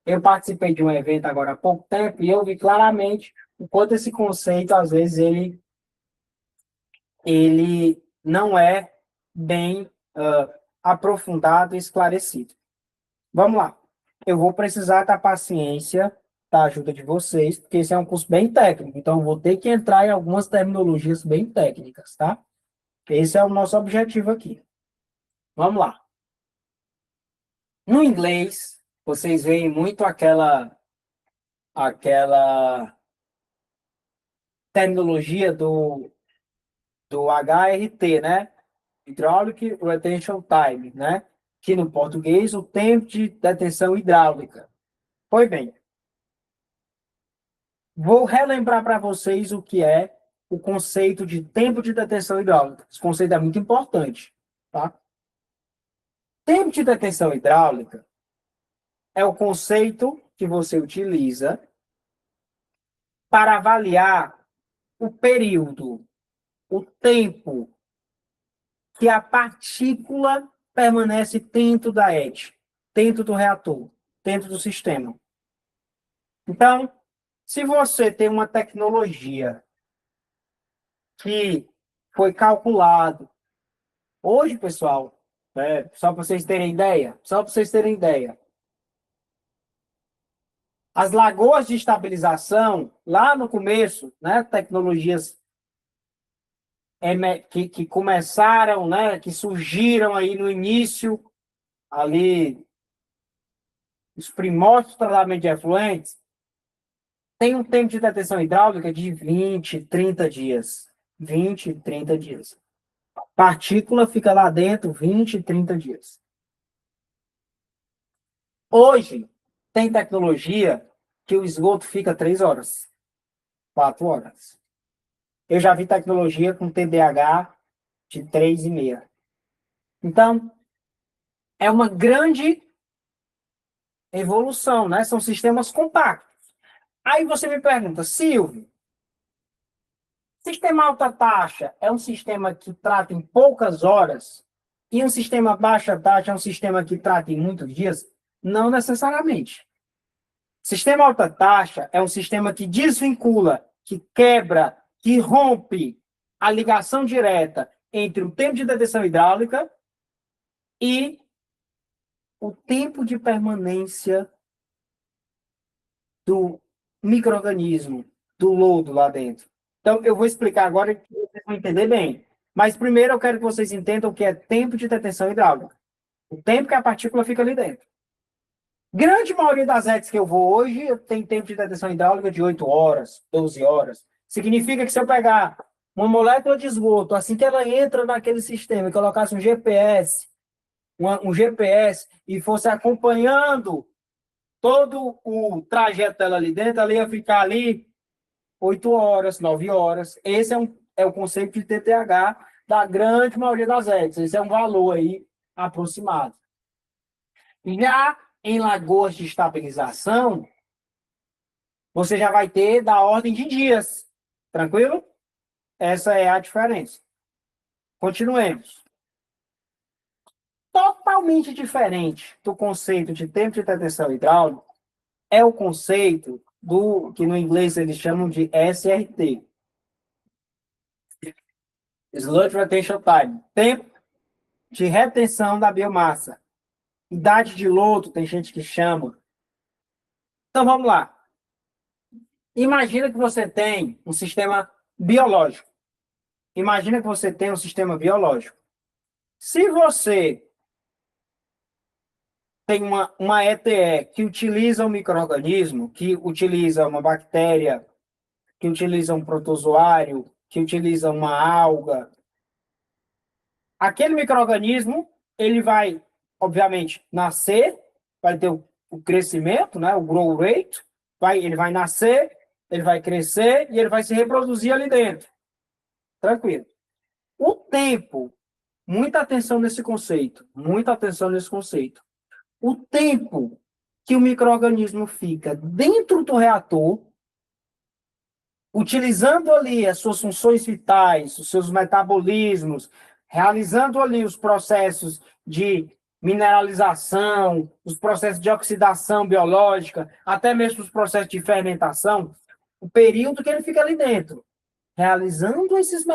Eu participei de um evento agora há pouco tempo e eu vi claramente o quanto esse conceito, às vezes, ele não é bem aprofundado e esclarecido. Vamos lá. Eu vou precisar da paciência, da ajuda de vocês, porque esse é um curso bem técnico, então eu vou ter que entrar em algumas terminologias bem técnicas, tá? Esse é o nosso objetivo aqui. Vamos lá. No inglês, vocês veem muito aquela terminologia do HRT, né? Hydraulic Retention Time, né? Que no português, o tempo de detenção hidráulica. Pois bem, vou relembrar para vocês o que é o conceito de tempo de detenção hidráulica. Esse conceito é muito importante, tá? Tempo de detenção hidráulica é o conceito que você utiliza para avaliar o período, o tempo que a partícula permanece dentro da ET, dentro do reator, dentro do sistema. Então, se você tem uma tecnologia que foi calculado, hoje, pessoal, só para vocês terem ideia, as lagoas de estabilização, lá no começo, né, tecnologias que começaram, né, que surgiram aí no início, ali, os primórdios do tratamento de efluentes, tem um tempo de detenção hidráulica de 20, 30 dias. 20, 30 dias. A partícula fica lá dentro 20, 30 dias. Hoje, tem tecnologia que o esgoto fica 3 horas, 4 horas. Eu já vi tecnologia com TDAH de 3,5. Então, é uma grande evolução, né? São sistemas compactos. Aí você me pergunta, Silvio, sistema alta taxa é um sistema que trata em poucas horas e um sistema baixa taxa é um sistema que trata em muitos dias? Não necessariamente. Sistema alta taxa é um sistema que desvincula, que quebra, que rompe a ligação direta entre o tempo de detenção hidráulica e o tempo de permanência do micro-organismo, do lodo lá dentro. Então, eu vou explicar agora que vocês vão entender bem. Mas primeiro eu quero que vocês entendam o que é tempo de detenção hidráulica. O tempo que a partícula fica ali dentro. Grande maioria das ETs que eu vou hoje tem tempo de detenção hidráulica de 8 horas, 12 horas. Significa que se eu pegar uma molécula de esgoto, assim que ela entra naquele sistema, e colocasse um GPS, e fosse acompanhando todo o trajeto dela ali dentro, ela ia ficar ali 8 horas, 9 horas. Esse é o conceito de TTH da grande maioria das ETs. Esse é um valor aí aproximado. Já em lagoas de estabilização, você já vai ter da ordem de dias. Tranquilo? Essa é a diferença. Continuemos. Totalmente diferente do conceito de tempo de detenção hidráulica é o conceito do que no inglês eles chamam de SRT. Sludge Retention Time. Tempo de retenção da biomassa. Idade de lodo, tem gente que chama. Então, vamos lá. Imagina que você tem um sistema biológico. Imagina que você tem um sistema biológico. Se você tem uma ETE que utiliza um micro-organismo, que utiliza uma bactéria, que utiliza um protozoário, que utiliza uma alga, aquele micro-organismo, ele vai, obviamente, nascer, vai ter o crescimento, né, o grow rate, ele vai nascer, ele vai crescer e ele vai se reproduzir ali dentro. Tranquilo. O tempo, muita atenção nesse conceito, muita atenção nesse conceito. O tempo que o micro-organismo fica dentro do reator, utilizando ali as suas funções vitais, os seus metabolismos, realizando ali os processos de mineralização, os processos de oxidação biológica, até mesmo os processos de fermentação, o período que ele fica ali dentro, realizando esses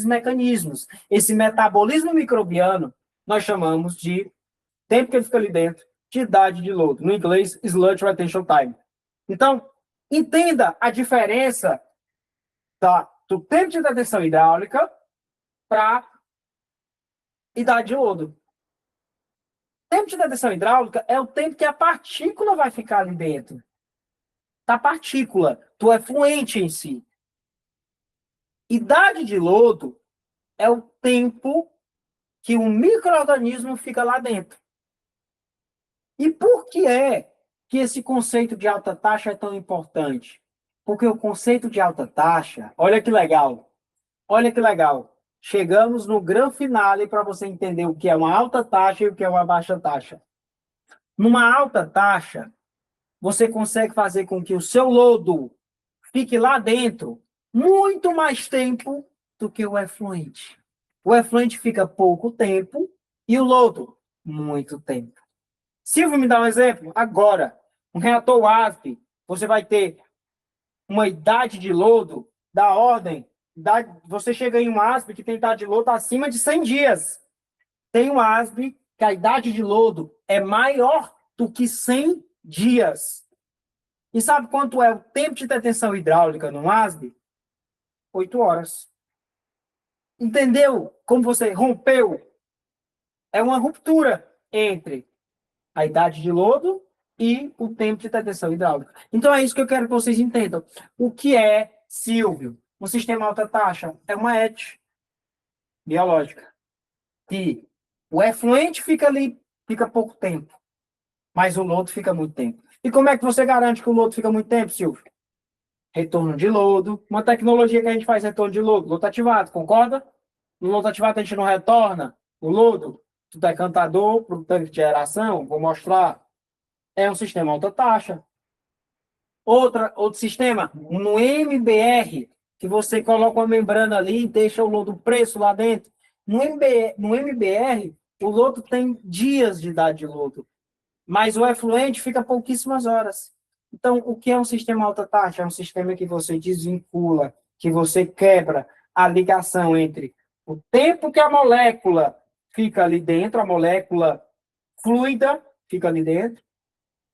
mecanismos, esse metabolismo microbiano, nós chamamos de tempo que ele fica ali dentro, de idade de lodo. No inglês, sludge retention time. Então, entenda a diferença do tempo de detenção hidráulica para idade de lodo. Tempo de detenção hidráulica é o tempo que a partícula vai ficar ali dentro. Da partícula, do efluente em si. Idade de lodo é o tempo que o micro-organismo fica lá dentro. E por que é que esse conceito de alta taxa é tão importante? Porque o conceito de alta taxa, olha que legal, olha que legal. Chegamos no grande finale para você entender o que é uma alta taxa e o que é uma baixa taxa. Numa alta taxa, você consegue fazer com que o seu lodo fique lá dentro muito mais tempo do que o efluente. O efluente fica pouco tempo e o lodo, muito tempo. Silvio, me dá um exemplo? Agora, um reator WASP, você vai ter uma idade de lodo da ordem, você chega em um WASP que tem idade de lodo acima de 100 dias. Tem um WASP que a idade de lodo é maior do que 100 dias. E sabe quanto é o tempo de detenção hidráulica no WASP? 8 horas. Entendeu como você rompeu? É uma ruptura entre a idade de lodo e o tempo de detenção hidráulica. Então é isso que eu quero que vocês entendam. O que é, Silvio? Um sistema alta taxa é uma ET biológica. Que o efluente fica ali, fica pouco tempo, mas o lodo fica muito tempo. E como é que você garante que o lodo fica muito tempo, Silvio? Retorno de lodo. Uma tecnologia que a gente faz retorno de lodo. Lodo ativado, concorda? No lodo ativado a gente não retorna o lodo do decantador para o tanque de geração. Vou mostrar. É um sistema alta taxa. Outro sistema, no MBR, que você coloca uma membrana ali e deixa o lodo preso lá dentro. No MBR, o lodo tem dias de idade de lodo, mas o efluente fica pouquíssimas horas. Então, o que é um sistema alta taxa? É um sistema que você desvincula, que você quebra a ligação entre o tempo que a molécula fica ali dentro, a molécula fluida fica ali dentro,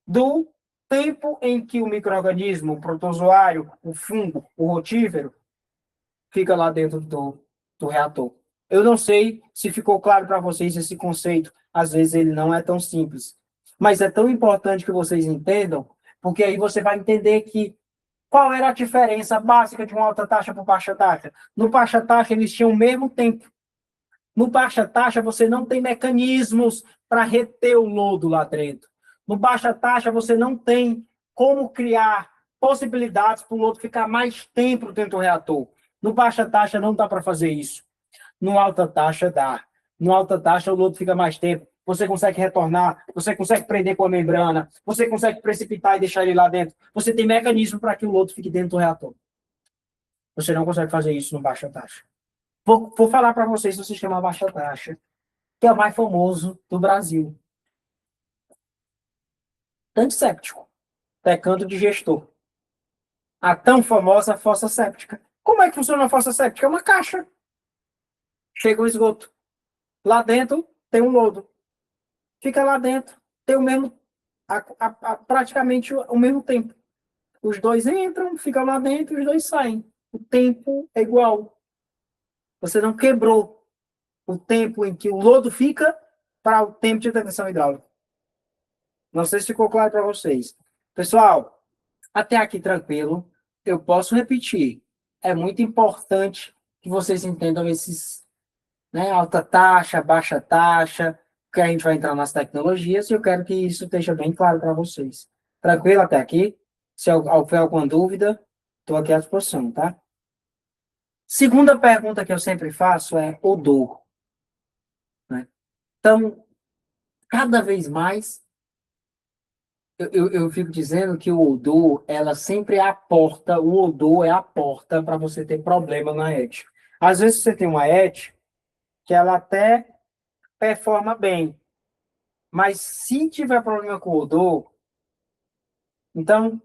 do tempo em que o micro-organismo, o protozoário, o fungo, o rotífero, fica lá dentro do reator. Eu não sei se ficou claro para vocês esse conceito. Às vezes ele não é tão simples. Mas é tão importante que vocês entendam, porque aí você vai entender que qual era a diferença básica de uma alta taxa para baixa taxa. No baixa taxa, eles tinham o mesmo tempo. No baixa taxa, você não tem mecanismos para reter o lodo lá dentro. No baixa taxa, você não tem como criar possibilidades para o lodo ficar mais tempo dentro do reator. No baixa taxa, não dá para fazer isso. No alta taxa, dá. No alta taxa, o lodo fica mais tempo. Você consegue retornar, você consegue prender com a membrana, você consegue precipitar e deixar ele lá dentro. Você tem mecanismo para que o lodo fique dentro do reator. Você não consegue fazer isso no baixa taxa. Vou falar para vocês do sistema baixa taxa, que é o mais famoso do Brasil. Tanque séptico, decantador digestor. A tão famosa fossa séptica. Como é que funciona a fossa séptica? É uma caixa. Chega o esgoto. Lá dentro tem um lodo. Fica lá dentro. Tem o mesmo, praticamente o mesmo tempo. Os dois entram, ficam lá dentro e os dois saem. O tempo é igual. Você não quebrou o tempo em que o lodo fica para o tempo de detenção hidráulica. Não sei se ficou claro para vocês. Pessoal, até aqui tranquilo. Eu posso repetir. É muito importante que vocês entendam esses, né, alta taxa, baixa taxa, que a gente vai entrar nas tecnologias e eu quero que isso esteja bem claro para vocês. Tranquilo até aqui? Se houver alguma dúvida, estou aqui à disposição, tá? Segunda pergunta que eu sempre faço é odor. Né? Então, cada vez mais, eu fico dizendo que o odor, ela sempre é a porta, o odor é a porta para você ter problema na ET. Às vezes você tem uma ET que ela até performa bem, mas se tiver problema com o odor, então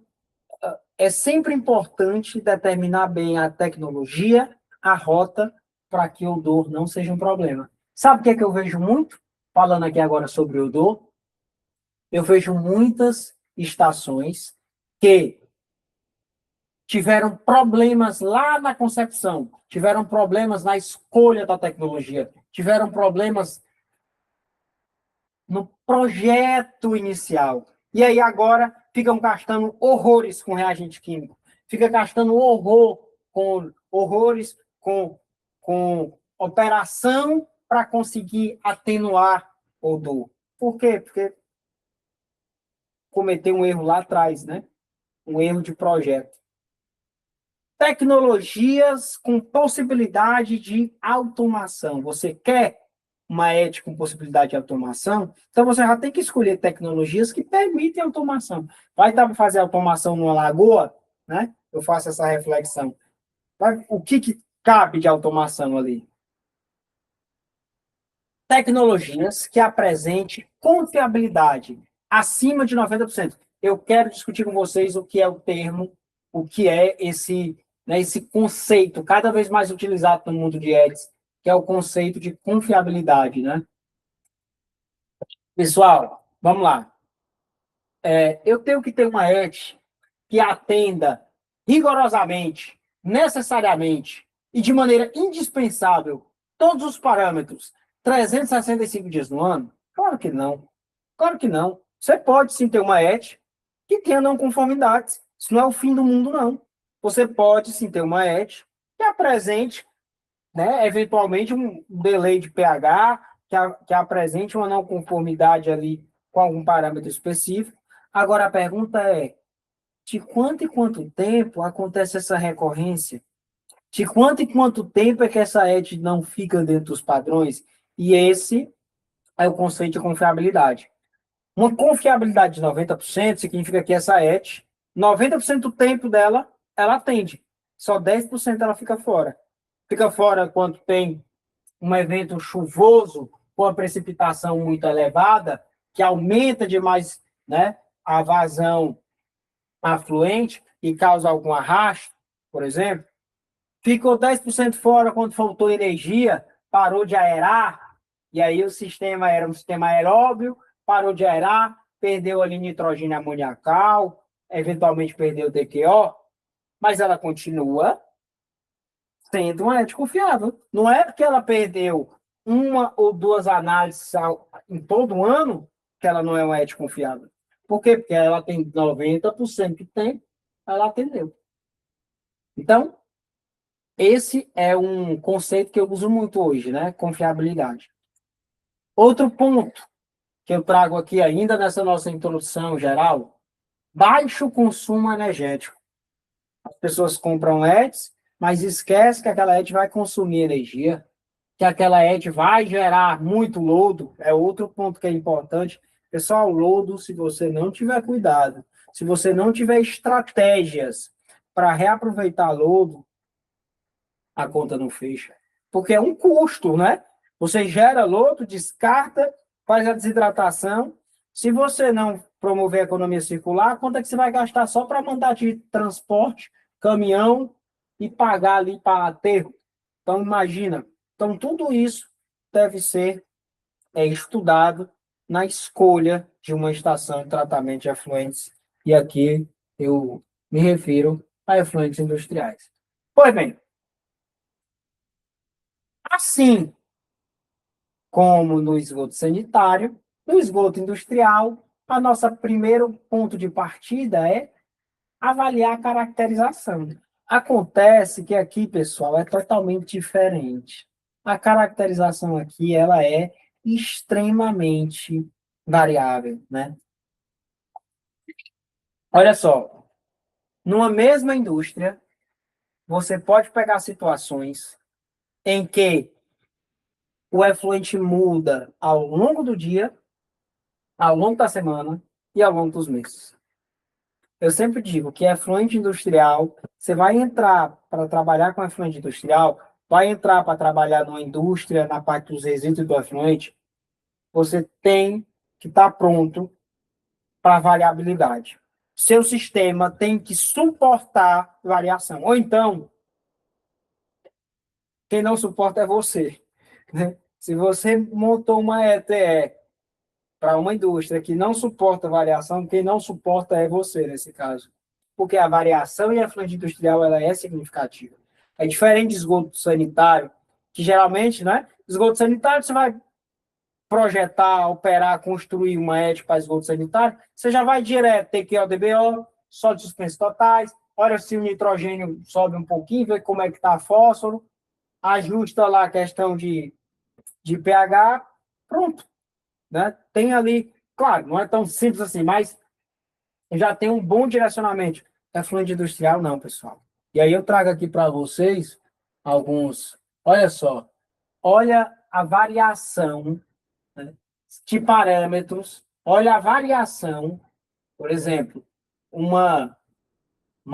é sempre importante determinar bem a tecnologia, a rota, para que o odor não seja um problema. Sabe o que é que eu vejo muito? Falando aqui agora sobre o odor, eu vejo muitas estações que tiveram problemas lá na concepção, tiveram problemas na escolha da tecnologia, tiveram problemas no projeto inicial. E aí agora ficam gastando horrores com reagente químico, fica gastando horrores com operação para conseguir atenuar o dor. Por quê? Porque cometeu um erro lá atrás, né? Um erro de projeto. Tecnologias com possibilidade de automação. Você quer uma ética com possibilidade de automação? Então você já tem que escolher tecnologias que permitem automação. Vai dar para fazer automação numa lagoa, né? Eu faço essa reflexão. O que cabe de automação ali? Tecnologias que apresentem confiabilidade acima de 90%. Eu quero discutir com vocês o que é o termo, o que é esse conceito cada vez mais utilizado no mundo de ads, que é o conceito de confiabilidade, né? Pessoal, vamos lá. Eu tenho que ter uma ad que atenda rigorosamente, necessariamente e de maneira indispensável todos os parâmetros 365 dias no ano? Claro que não. Claro que não. Você pode sim ter uma ad que tenha não conformidades. Isso não é o fim do mundo, não. Você pode sim ter uma ad que apresente, né, eventualmente, um delay de pH, que apresente uma não conformidade ali com algum parâmetro específico. Agora, a pergunta é, de quanto em quanto tempo acontece essa recorrência? De quanto em quanto tempo é que essa ad não fica dentro dos padrões? E esse é o conceito de confiabilidade. Uma confiabilidade de 90% significa que essa ad, 90% do tempo dela, ela atende. Só 10% ela fica fora. Fica fora quando tem um evento chuvoso com a precipitação muito elevada, que aumenta demais, né, a vazão afluente e causa algum arrasto, por exemplo. Ficou 10% fora quando faltou energia, parou de aerar, e aí o sistema era um sistema aeróbio, parou de aerar, perdeu ali nitrogênio amoniacal, eventualmente perdeu o DQO, mas ela continua sendo uma rede confiável. Não é porque ela perdeu uma ou duas análises em todo ano que ela não é uma rede confiável. Por quê? Porque ela tem 90% de tempo, ela atendeu. Então, esse é um conceito que eu uso muito hoje, né? Confiabilidade. Outro ponto que eu trago aqui ainda nessa nossa introdução geral, baixo consumo energético. As pessoas compram ads, mas esquecem que aquela ad vai consumir energia, que aquela ad vai gerar muito lodo, é outro ponto que é importante. Pessoal, lodo, se você não tiver cuidado, se você não tiver estratégias para reaproveitar lodo, a conta não fecha. Porque é um custo, né? Você gera lodo, descarta, faz a desidratação. Se você não promover a economia circular, quanto é que você vai gastar só para mandar de transporte, caminhão e pagar ali para aterro? Então, imagina. Então, tudo isso deve ser estudado na escolha de uma estação de tratamento de efluentes. E aqui eu me refiro a efluentes industriais. Pois bem, assim como no esgoto sanitário, no esgoto industrial, a nossa primeiro ponto de partida é avaliar a caracterização. Acontece que aqui, pessoal, é totalmente diferente. A caracterização aqui, ela é extremamente variável, né? Olha só, numa mesma indústria, você pode pegar situações em que o efluente muda ao longo do dia, ao longo da semana e ao longo dos meses. Eu sempre digo que efluente industrial, você vai entrar para trabalhar com efluente industrial, vai entrar para trabalhar numa indústria, na parte dos resíduos do efluente, você tem que estar pronto para variabilidade. Seu sistema tem que suportar variação. Ou então, quem não suporta é você, né? Se você montou uma ETE para uma indústria que não suporta variação, quem não suporta é você, nesse caso. Porque a variação em efluente industrial ela é significativa. É diferente de esgoto sanitário, que geralmente, né? Esgoto sanitário, você vai projetar, operar, construir uma ET para esgoto sanitário, você já vai direto, TQO, DBO, sólidos suspensos totais, olha se o nitrogênio sobe um pouquinho, vê como é que está fósforo, ajusta lá a questão de pH, pronto. Né? Tem ali, claro, não é tão simples assim, mas já tem um bom direcionamento. Efluente industrial, não, pessoal. E aí eu trago aqui para vocês alguns. Olha só, olha a variação, né, de parâmetros, olha a variação, por exemplo, uma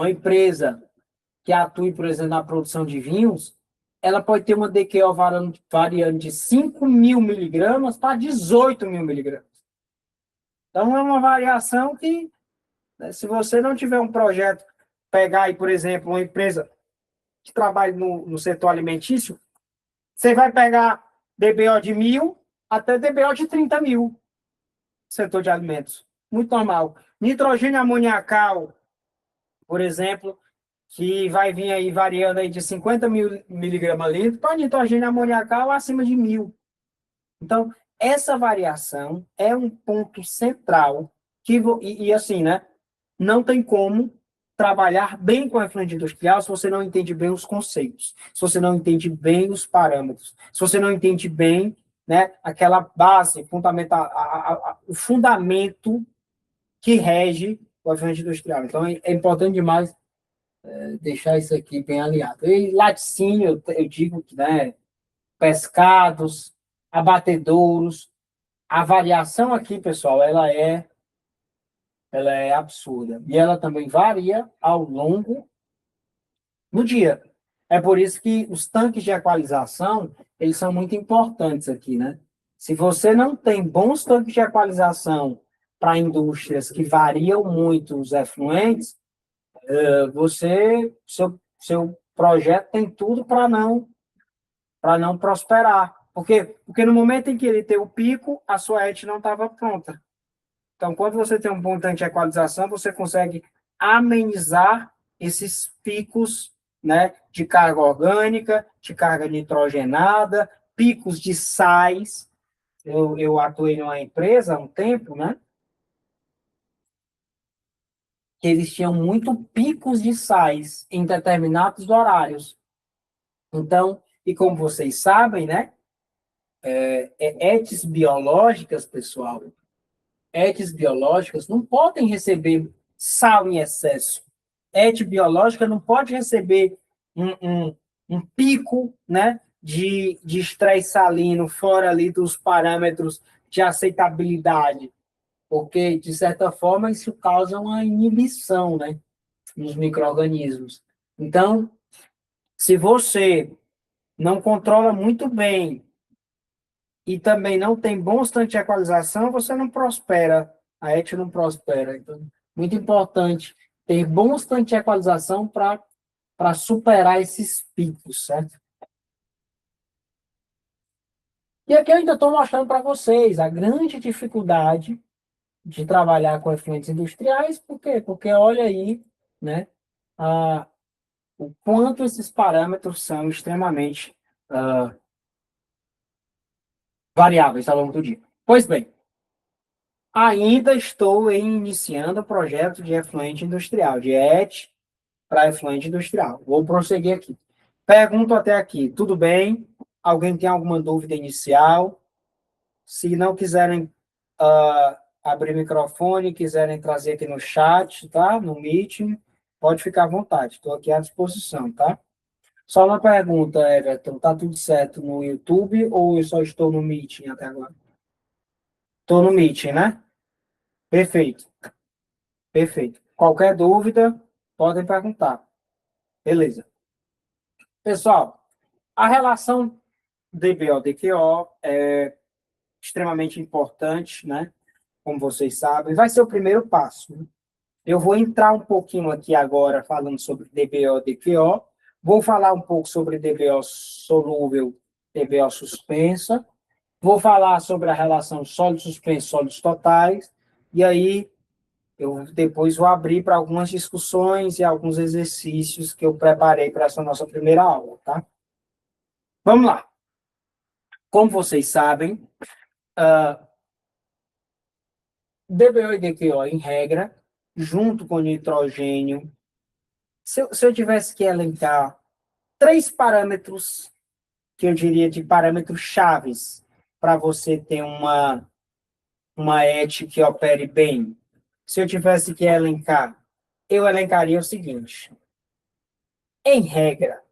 empresa que atue, por exemplo, na produção de vinhos, ela pode ter uma DQO variando de 5.000 miligramas para 18.000 miligramas. Então, é uma variação que, né, se você não tiver um projeto, pegar aí, por exemplo, uma empresa que trabalha no setor alimentício, você vai pegar DBO de 1.000 até DBO de 30.000, setor de alimentos. Muito normal. Nitrogênio amoniacal, por exemplo, que vai vir aí variando aí de 50.000 miligramas litro para nitrogênio amoniacal acima de 1.000. Então, essa variação é um ponto central e assim, né? Não tem como trabalhar bem com efluente industrial se você não entende bem os conceitos, se você não entende bem os parâmetros, se você não entende bem, né, aquela base fundamental, o fundamento que rege o efluente industrial. Então, é importante demais deixar isso aqui bem alinhado. E laticínio, eu digo que, né, pescados, abatedouros, a variação aqui, pessoal, ela é absurda. E ela também varia ao longo do dia. É por isso que os tanques de equalização, eles são muito importantes aqui, né? Se você não tem bons tanques de equalização para indústrias que variam muito os efluentes, seu projeto tem tudo para não prosperar. Porque no momento em que ele tem o pico, a sua ET não estava pronta. Então, quando você tem um bom tanque de equalização, você consegue amenizar esses picos, né, de carga orgânica, de carga nitrogenada, picos de sais. Eu atuei numa empresa há um tempo, né, que eles tinham muito picos de sais em determinados horários. Então, e como vocês sabem, né, ETs biológicas, pessoal, ETs biológicas não podem receber sal em excesso. ET biológica não pode receber um pico, né, de estresse salino fora ali dos parâmetros de aceitabilidade, porque, de certa forma, isso causa uma inibição, né, nos micro-organismos. Então, se você não controla muito bem e também não tem bons tanques de equalização, você não prospera. A ET não prospera. Então, muito importante ter bons tanques de equalização para superar esses picos, certo? E aqui eu ainda estou mostrando para vocês a grande dificuldade de trabalhar com efluentes industriais. Por quê? Porque olha aí, né, o quanto esses parâmetros são extremamente variáveis ao longo do dia. Pois bem, ainda estou iniciando o projeto de efluente industrial, de ET para efluente industrial. Vou prosseguir aqui. Pergunto até aqui, tudo bem? Alguém tem alguma dúvida inicial? Se não quiserem abrir microfone, quiserem trazer aqui no chat, tá? No Meeting, pode ficar à vontade. Estou aqui à disposição, tá? Só uma pergunta, Everton. Tá tudo certo no YouTube ou eu só estou no Meeting até agora? Estou no Meeting, né? Perfeito. Perfeito. Qualquer dúvida, podem perguntar. Beleza. Pessoal, a relação DBO-DQO é extremamente importante, né? Como vocês sabem, vai ser o primeiro passo, né? Eu vou entrar um pouquinho aqui agora falando sobre DBO-DQO, vou falar um pouco sobre DBO solúvel, DBO suspensa, vou falar sobre a relação sólidos suspensos, sólidos totais, e aí eu depois vou abrir para algumas discussões e alguns exercícios que eu preparei para essa nossa primeira aula, tá? Vamos lá. Como vocês sabem, DBO e DQO, em regra, junto com nitrogênio. Se eu tivesse que elencar 3 parâmetros, que eu diria de parâmetros chaves, para você ter uma ET que opere bem, se eu tivesse que elencar, eu elencaria o seguinte: em regra,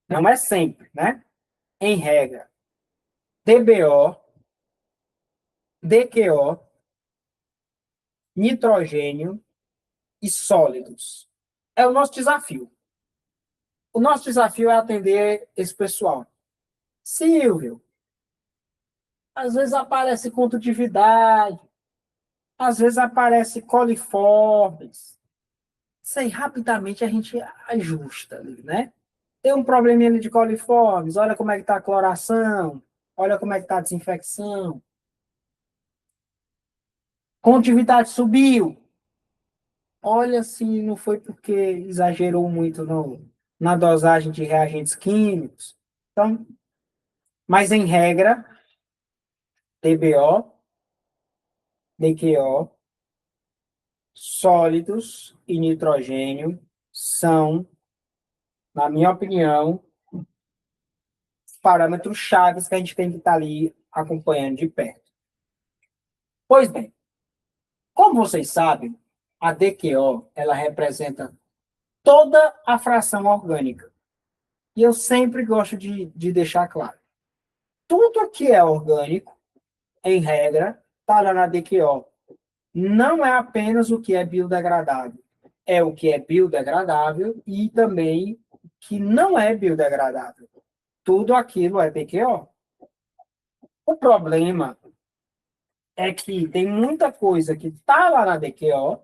não é sempre, né? Em regra, DBO, DQO, nitrogênio e sólidos. É o nosso desafio. O nosso desafio é atender esse pessoal. Silvio, às vezes aparece condutividade, às vezes aparece coliformes. Isso aí rapidamente a gente ajusta ali, né? Tem um probleminha ali de coliformes, olha como é que está a cloração, olha como é que está a desinfecção. Condutividade subiu. Olha se não foi porque exagerou muito na dosagem de reagentes químicos. Então, mas em regra, TBO, DQO, sólidos e nitrogênio são, na minha opinião, parâmetros chaves que a gente tem que estar ali acompanhando de perto. Pois bem, como vocês sabem, a DQO, ela representa toda a fração orgânica. E eu sempre gosto de deixar claro. Tudo que é orgânico, em regra, está lá na DQO. Não é apenas o que é biodegradável. É o que é biodegradável e também o que não é biodegradável. Tudo aquilo é DQO. O problema é que tem muita coisa que está lá na DQO,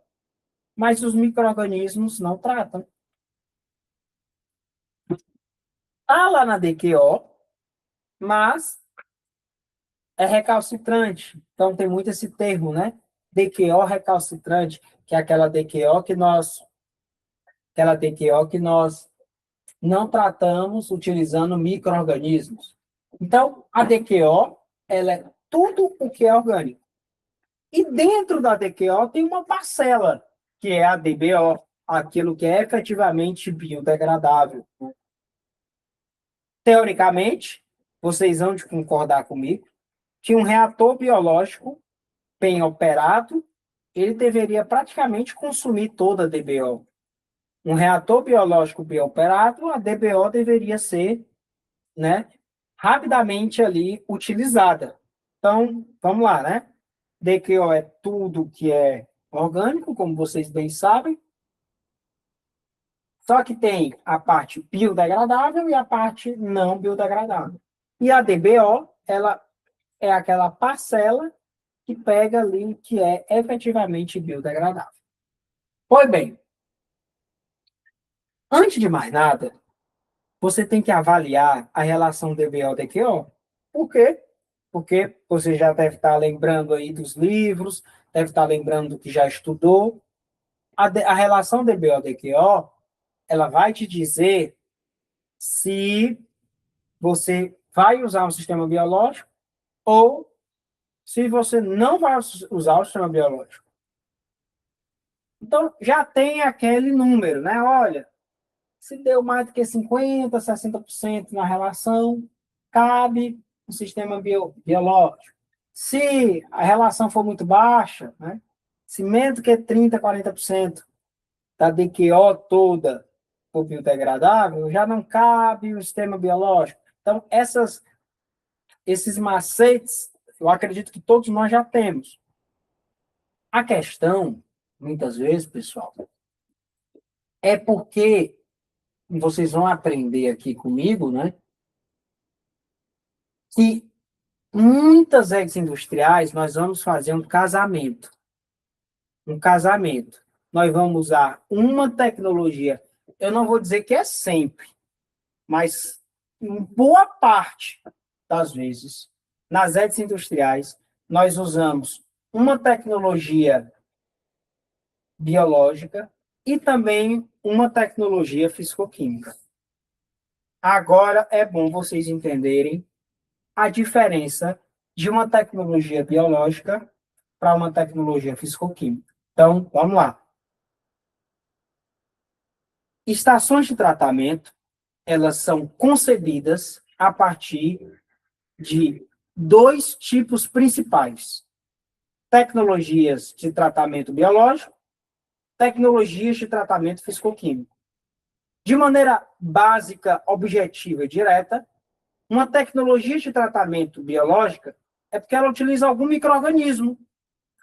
mas os micro-organismos não tratam. Está lá na DQO, mas é recalcitrante. Então, tem muito esse termo, né? DQO recalcitrante, que é aquela DQO que nós não tratamos utilizando micro-organismos. Então, a DQO, ela é tudo o que é orgânico. E dentro da DQO tem uma parcela, que é a DBO, aquilo que é efetivamente biodegradável. Teoricamente, vocês vão de concordar comigo, que um reator biológico bem operado, ele deveria praticamente consumir toda a DBO. Um reator biológico bem operado, a DBO deveria ser, né, rapidamente ali utilizada. Então, vamos lá, né? DQO é tudo que é orgânico, como vocês bem sabem, só que tem a parte biodegradável e a parte não biodegradável. E a DBO, ela é aquela parcela que pega ali que é efetivamente biodegradável. Pois bem, antes de mais nada, você tem que avaliar a relação DBO-DQO. Por quê? Porque você já deve estar lembrando aí dos livros, deve estar lembrando do que já estudou. A relação DBO-DQO, ela vai te dizer se você vai usar um sistema biológico ou se você não vai usar o sistema biológico. Então, já tem aquele número, né? Olha, se deu mais do que 50%, 60% na relação, cabe o sistema biológico. Se a relação for muito baixa, né? Se menos do que 30%, 40% da DQO toda for biodegradável, já não cabe o sistema biológico. Então, esses macetes, eu acredito que todos nós já temos. A questão, muitas vezes, pessoal, é porque vocês vão aprender aqui comigo, né? Que muitas eggs industriais nós vamos fazer um casamento. Um casamento. Nós vamos usar uma tecnologia. Eu não vou dizer que é sempre, mas em boa parte das vezes, nas eggs industriais, nós usamos uma tecnologia biológica e também uma tecnologia fisicoquímica. Agora é bom vocês entenderem a diferença de uma tecnologia biológica para uma tecnologia fisicoquímica. Então, vamos lá. Estações de tratamento, elas são concebidas a partir de dois tipos principais: tecnologias de tratamento biológico, tecnologias de tratamento fisicoquímico. De maneira básica, objetiva e direta, uma tecnologia de tratamento biológica é porque ela utiliza algum micro-organismo.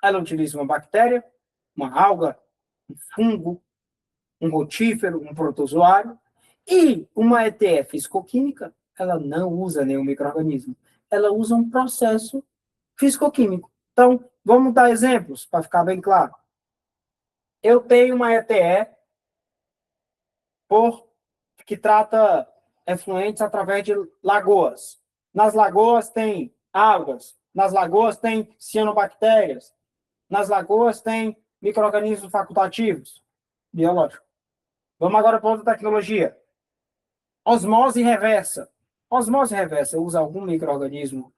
Ela utiliza uma bactéria, uma alga, um fungo, um rotífero, um protozoário. E uma ETE fisicoquímica, ela não usa nenhum micro-organismo. Ela usa um processo fisicoquímico. Então, vamos dar exemplos para ficar bem claro. Eu tenho uma ETE que trata efluentes através de lagoas. Nas lagoas tem algas, nas lagoas tem cianobactérias, nas lagoas tem micro-organismos facultativos, biológicos. Vamos agora para outra tecnologia. Osmose reversa. Osmose reversa usa algum micro-organismo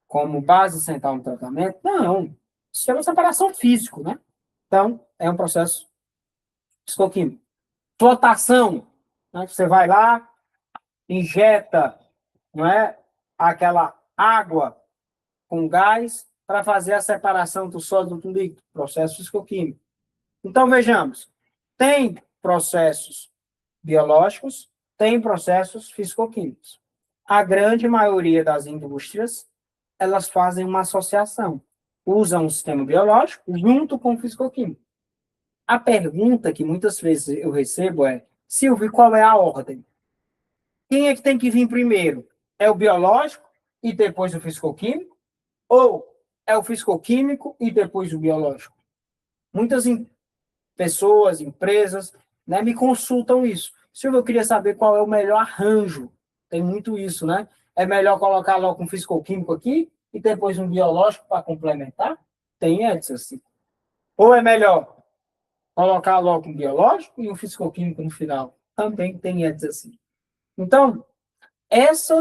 como base central no tratamento? Não. Isso é uma separação física, né? Então, é um processo fisicoquímico. Flotação. Né? Você vai lá, injeta, não é, aquela água com gás para fazer a separação do sólido do líquido, processo fisicoquímico. Então, vejamos, tem processos biológicos, tem processos fisicoquímicos. A grande maioria das indústrias, elas fazem uma associação, usam o sistema biológico junto com o fisicoquímico. A pergunta que muitas vezes eu recebo é: Silvio, qual é a ordem? Quem é que tem que vir primeiro? É o biológico e depois o fisicoquímico? Ou é o fisicoquímico e depois o biológico? Muitas pessoas, empresas, né, me consultam isso. Silvio, eu queria saber qual é o melhor arranjo. Tem muito isso, né? É melhor colocar logo um fisicoquímico aqui e depois um biológico para complementar? Tem antes assim. Ou é melhor colocar logo um biológico e um fisicoquímico no final? Também tem antes assim. Então, essa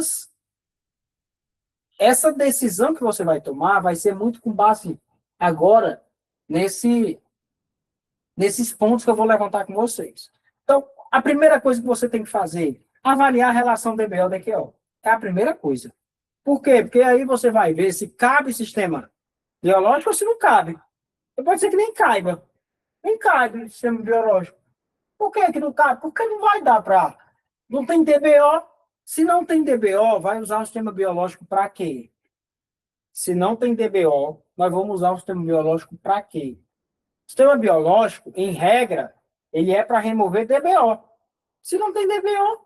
decisão que você vai tomar vai ser muito com base agora nesses pontos que eu vou levantar com vocês. Então, a primeira coisa que você tem que fazer, avaliar a relação DBO-DQO. É a primeira coisa. Por quê? Porque aí você vai ver se cabe sistema biológico ou se não cabe. Pode ser que nem caiba. Nem caiba o sistema biológico. Por que que não cabe? Porque não vai dar para... Não tem DBO. Se não tem DBO, vai usar o sistema biológico para quê? Se não tem DBO, nós vamos usar o sistema biológico para quê? O sistema biológico, em regra, ele é para remover DBO. Se não tem DBO,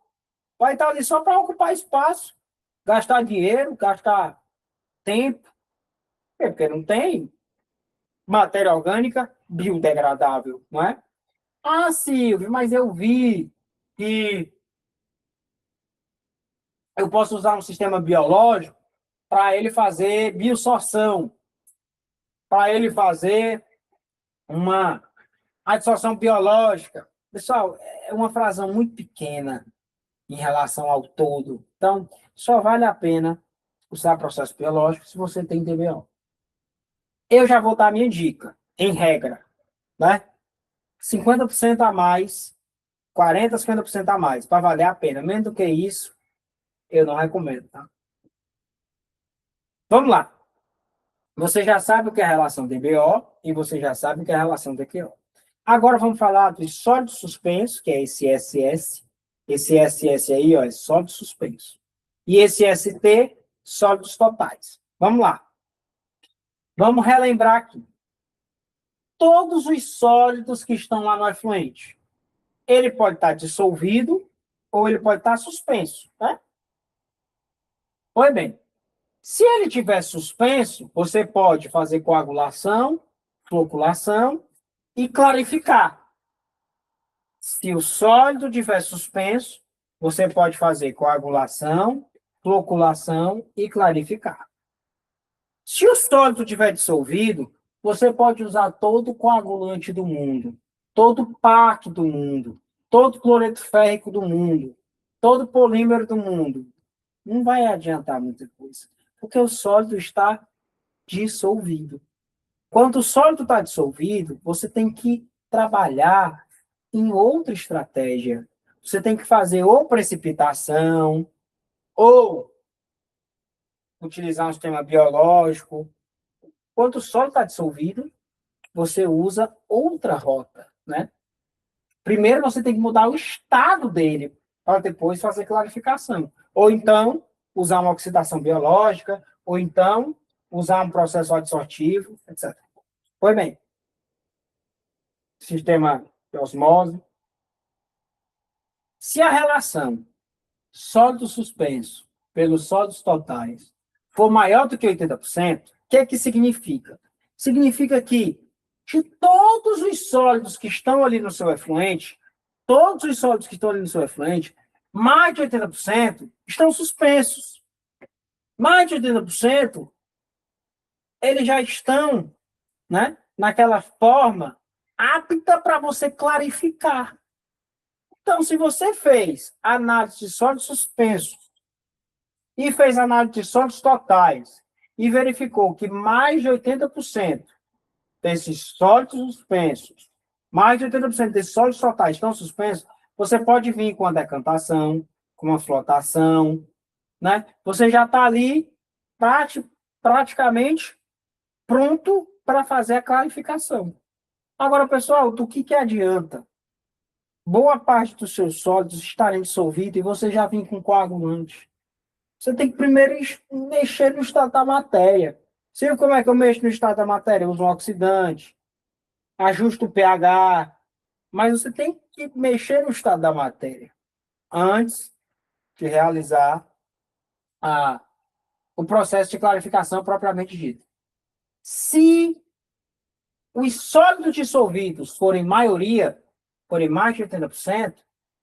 vai estar ali só para ocupar espaço, gastar dinheiro, gastar tempo, porque não tem matéria orgânica biodegradável, não é? Ah, Silvio, mas eu vi que eu posso usar um sistema biológico para ele fazer biosorção, para ele fazer uma adsorção biológica. Pessoal, é uma fração muito pequena em relação ao todo. Então, só vale a pena usar processo biológico se você tem DBO. Eu já vou dar a minha dica, em regra, né? 50% a mais, 40%, 50% a mais, para valer a pena. Menos do que isso, eu não recomendo, tá? Vamos lá. Você já sabe o que é a relação DBO e você já sabe o que é a relação DQO. Agora vamos falar do sólido suspenso, que é esse SS. Esse SS aí, ó, é sólido suspenso. E esse ST, sólidos totais. Vamos lá. Vamos relembrar aqui. Todos os sólidos que estão lá no efluente, ele pode estar dissolvido ou ele pode estar suspenso, né? Pois bem, se ele estiver suspenso, você pode fazer coagulação, floculação e clarificar. Se o sólido estiver suspenso, você pode fazer coagulação, floculação e clarificar. Se o sólido estiver dissolvido, você pode usar todo o coagulante do mundo, todo o PAC do mundo, todo o cloreto férrico do mundo, todo o polímero do mundo. não vai adiantar muita coisa, porque o sólido está dissolvido. Quando o sólido está dissolvido, você tem que trabalhar em outra estratégia. Você tem que fazer ou precipitação, ou utilizar um sistema biológico. Quando o sólido está dissolvido, você usa outra rota, né? Primeiro você tem que mudar o estado dele, para depois fazer clarificação. Ou então, usar uma oxidação biológica, ou então, usar um processo adsortivo, etc. Pois bem, sistema de osmose. Se a relação sólido suspenso pelos sólidos totais for maior do que 80%, o que significa? Significa que de todos os sólidos que estão ali no seu efluente, todos os sólidos que estão ali no seu efluente, mais de 80% estão suspensos. Mais de 80%, eles já estão, né, naquela forma apta para você clarificar. Então, se você fez análise de sólidos suspensos e fez análise de sólidos totais e verificou que mais de 80% desses sólidos suspensos, mais de 80% desses sólidos totais estão suspensos, você pode vir com a decantação, com a flotação, né? Você já está ali praticamente pronto para fazer a clarificação. Agora, pessoal, do que adianta boa parte dos seus sólidos estarem dissolvidos e você já vem com coagulante? Você tem que primeiro mexer no estado da matéria. Você viu como é que eu mexo no estado da matéria? Eu uso um oxidante, ajusto o pH, mas você tem que mexer no estado da matéria antes de realizar o processo de clarificação propriamente dito. Se os sólidos dissolvidos forem maioria, forem mais de 80%,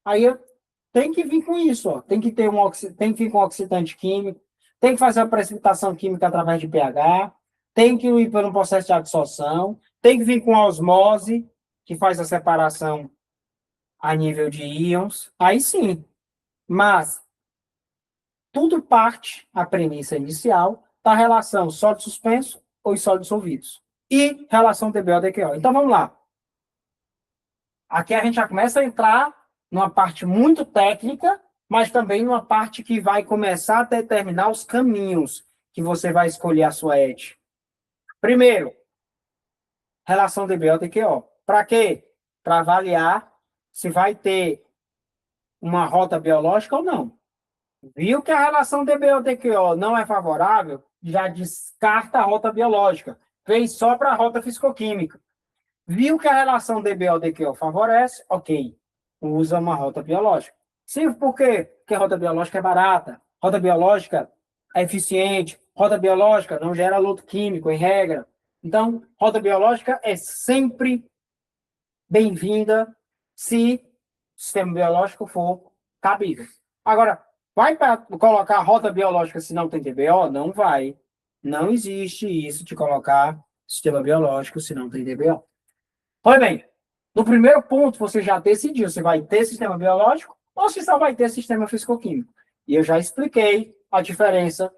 aí eu tenho que vir com isso, ó. Tem que vir com oxidante químico, tem que fazer a precipitação química através de pH, tem que ir por um processo de absorção, tem que vir com a osmose, que faz a separação a nível de íons, aí sim. Mas tudo parte, a premissa inicial, da relação sólido suspenso ou sólidos dissolvidos. E relação DBO-DQO. Então, vamos lá. Aqui a gente já começa a entrar numa parte muito técnica, mas também numa parte que vai começar a determinar os caminhos que você vai escolher a sua ET. Primeiro, relação DBO-DQO. Para quê? Para avaliar se vai ter uma rota biológica ou não. Viu que a relação DBO-DQO não é favorável, já descarta a rota biológica. Vem só para a rota fisicoquímica. Viu que a relação DBO-DQO favorece? Ok. Usa uma rota biológica. Sim, por quê? Porque a rota biológica é barata, rota biológica é eficiente, rota biológica não gera luto químico, em regra. Então, rota biológica é sempre bem-vinda se o sistema biológico for cabível. Agora, vai para colocar rota biológica se não tem DBO? Não vai. Não existe isso de colocar sistema biológico se não tem DBO. Pois bem, no primeiro ponto você já decidiu se vai ter sistema biológico ou se só vai ter sistema fisicoquímico. E eu já expliquei a diferença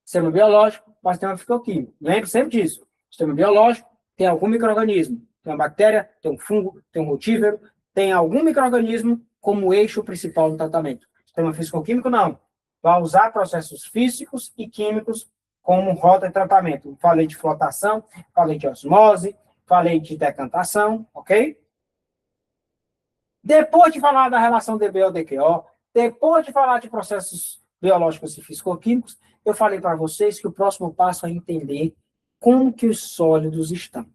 sistema biológico para sistema fisicoquímico. Lembre sempre disso. Sistema biológico tem algum micro-organismo. Tem uma bactéria, tem um fungo, tem um rotífero, tem algum micro-organismo como eixo principal do tratamento. Sistema fisicoquímico, não. Vai usar processos físicos e químicos como rota de tratamento. Falei de flotação, falei de osmose, falei de decantação, ok? Depois de falar da relação DBO-DQO, depois de falar de processos biológicos e fisicoquímicos, eu falei para vocês que o próximo passo é entender como que os sólidos estão.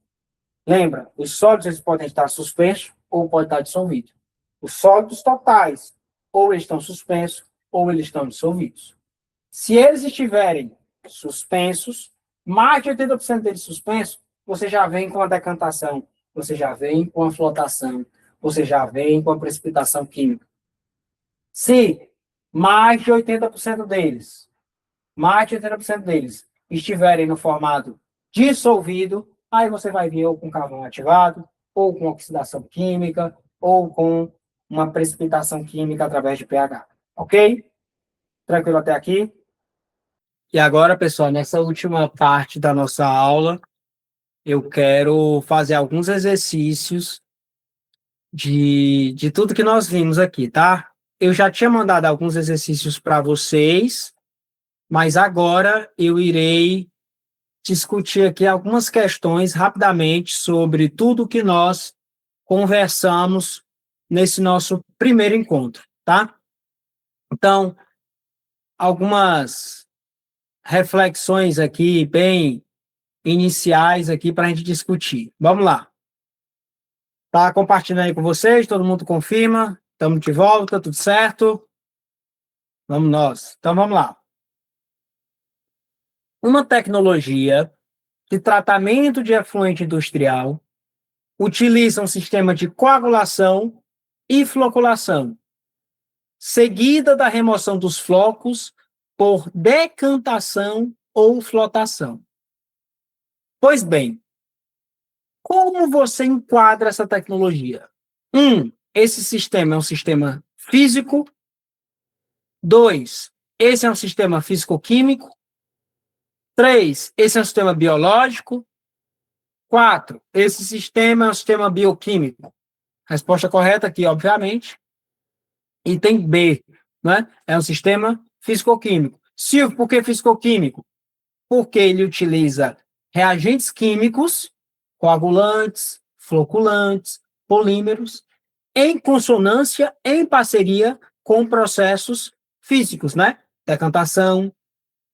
Lembra, os sólidos eles podem estar suspensos ou podem estar dissolvidos. Os sólidos totais, ou eles estão suspensos, ou eles estão dissolvidos. Se eles estiverem suspensos, mais de 80% deles suspensos, você já vem com a decantação, você já vem com a flotação, você já vem com a precipitação química. Se mais de 80% deles, estiverem no formato dissolvido, aí você vai vir ou com carvão ativado, ou com oxidação química, ou com uma precipitação química através de pH. Ok? Tranquilo até aqui? E agora, pessoal, nessa última parte da nossa aula, eu quero fazer alguns exercícios de tudo que nós vimos aqui, tá? Eu já tinha mandado alguns exercícios para vocês, mas agora eu irei discutir aqui algumas questões rapidamente sobre tudo que nós conversamos nesse nosso primeiro encontro, tá? Então, algumas reflexões aqui bem iniciais aqui para a gente discutir. Vamos lá. Tá compartilhando aí com vocês? Todo mundo confirma? Estamos de volta, tudo certo? Vamos nós. Então vamos lá. Uma tecnologia de tratamento de efluente industrial utiliza um sistema de coagulação e floculação, seguida da remoção dos flocos por decantação ou flotação. Pois bem, como você enquadra essa tecnologia? Esse sistema é um sistema físico. 2, esse é um sistema físico-químico. 3, esse é um sistema biológico. 4, esse sistema é um sistema bioquímico. Resposta correta aqui, obviamente. Item B, né? É um sistema físico-químico. Silvio, por que físico-químico? Porque ele utiliza reagentes químicos, coagulantes, floculantes, polímeros, em consonância, em parceria com processos físicos, né? Decantação,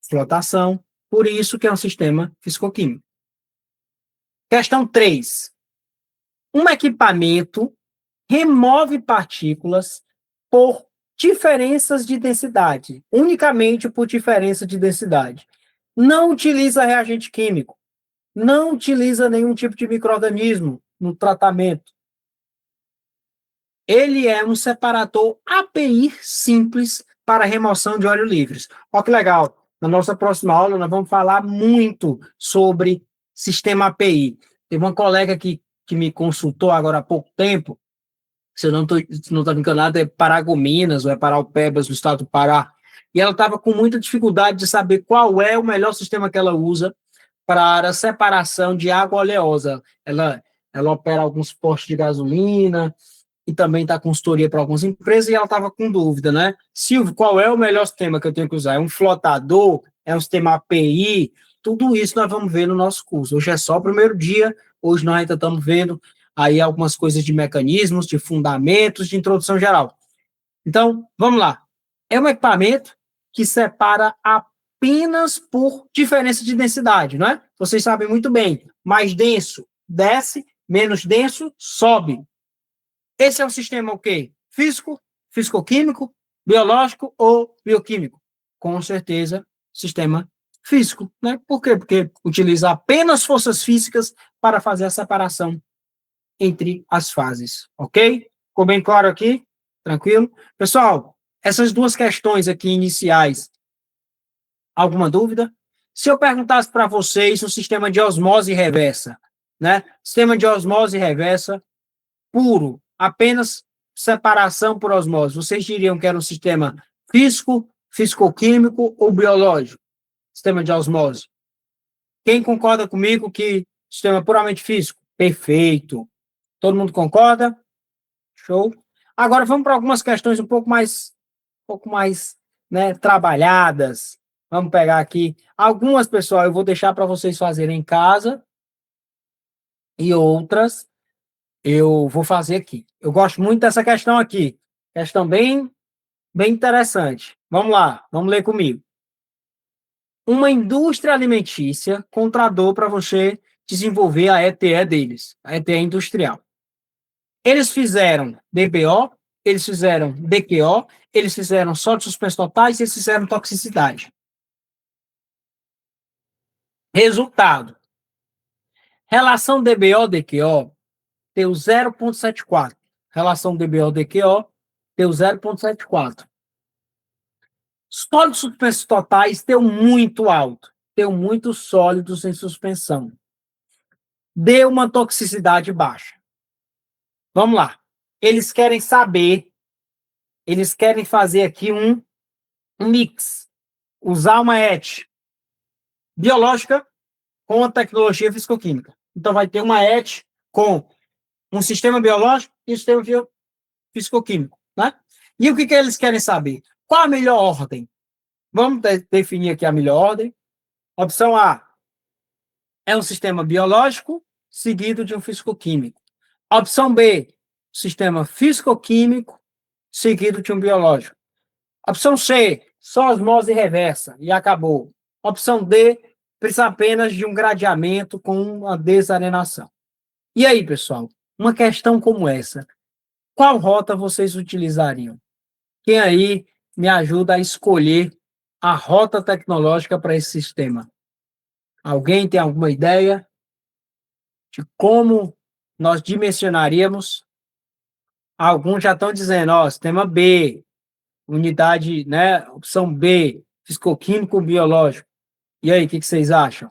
flotação, por isso que é um sistema físico-químico. Questão 3. Um equipamento remove partículas por diferenças de densidade, unicamente por diferença de densidade. Não utiliza reagente químico, não utiliza nenhum tipo de micro-organismo no tratamento. Ele é um separador API simples para remoção de óleo livres. Olha que legal. Na nossa próxima aula, nós vamos falar muito sobre sistema API. Teve uma colega que me consultou agora há pouco tempo, se eu não estou enganado, é Paragominas ou é Paraupebas, do estado do Pará. E ela estava com muita dificuldade de saber qual é o melhor sistema que ela usa para a separação de água oleosa. Ela opera alguns postos de gasolina e também está consultoria para algumas empresas, e ela estava com dúvida, né? Silvio, qual é o melhor sistema que eu tenho que usar? É um flotador? É um sistema API? Tudo isso nós vamos ver no nosso curso. Hoje é só o primeiro dia, hoje nós ainda estamos vendo aí algumas coisas de mecanismos, de fundamentos, de introdução geral. Então, vamos lá. É um equipamento que separa apenas por diferença de densidade, não é? Vocês sabem muito bem. Mais denso, desce, menos denso, sobe. Esse é um sistema o quê? Físico, físico-químico, biológico ou bioquímico? Com certeza, sistema físico, né? Por quê? Porque utiliza apenas forças físicas para fazer a separação entre as fases, ok? Ficou bem claro aqui? Tranquilo? Pessoal, essas duas questões aqui iniciais, alguma dúvida? Se eu perguntasse para vocês o sistema de osmose reversa, né? Sistema de osmose reversa puro, apenas separação por osmose, vocês diriam que era um sistema físico, físico-químico ou biológico? Sistema de osmose. Quem concorda comigo que sistema puramente físico? Perfeito. Todo mundo concorda? Show. Agora vamos para algumas questões um pouco mais, né, trabalhadas. Vamos pegar aqui algumas, pessoal, eu vou deixar para vocês fazerem em casa e outras eu vou fazer aqui. Eu gosto muito dessa questão aqui. Questão bem interessante. Vamos lá, vamos ler comigo. Uma indústria alimentícia contratou para você desenvolver a ETE deles, a ETE industrial. Eles fizeram DBO, eles fizeram DQO, eles fizeram sólidos suspensos totais e eles fizeram toxicidade. Resultado. Relação DBO-DQO deu 0,74. Relação DBO-DQO deu 0,74. Sólidos suspensos totais deu muito alto. Deu muitos sólidos em suspensão. Deu uma toxicidade baixa. Vamos lá. Eles querem saber, eles querem fazer aqui um mix, usar uma ET biológica com a tecnologia fisicoquímica. Então, vai ter uma ET com um sistema biológico e um sistema fisicoquímico, né? E o que eles querem saber? Qual a melhor ordem? Vamos definir aqui a melhor ordem. Opção A é um sistema biológico seguido de um fisicoquímico. Opção B, sistema fisicoquímico seguido de um biológico. Opção C, só osmose reversa e acabou. Opção D, precisa apenas de um gradeamento com uma desarenação. E aí, pessoal, uma questão como essa, qual rota vocês utilizariam? Quem aí me ajuda a escolher a rota tecnológica para esse sistema? Alguém tem alguma ideia de como nós dimensionaríamos? Alguns já estão dizendo, ó, sistema B, unidade, né, opção B, fisicoquímico biológico. E aí, o que vocês acham?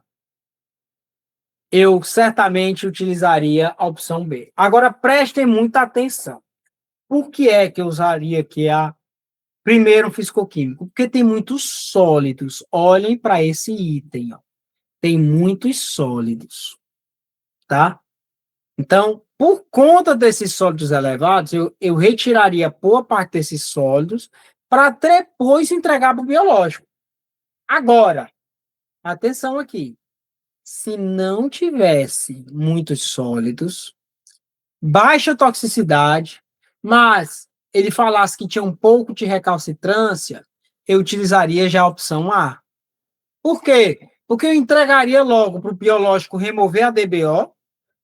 Eu certamente utilizaria a opção B. Agora, prestem muita atenção. Por que é que eu usaria aqui primeiro fisicoquímico? Porque tem muitos sólidos. Olhem para esse item, ó. Tem muitos sólidos, tá? Então, por conta desses sólidos elevados, eu retiraria boa parte desses sólidos para depois entregar para o biológico. Agora, atenção aqui. Se não tivesse muitos sólidos, baixa toxicidade, mas ele falasse que tinha um pouco de recalcitrância, eu utilizaria já a opção A. Por quê? Porque eu entregaria logo para o biológico remover a DBO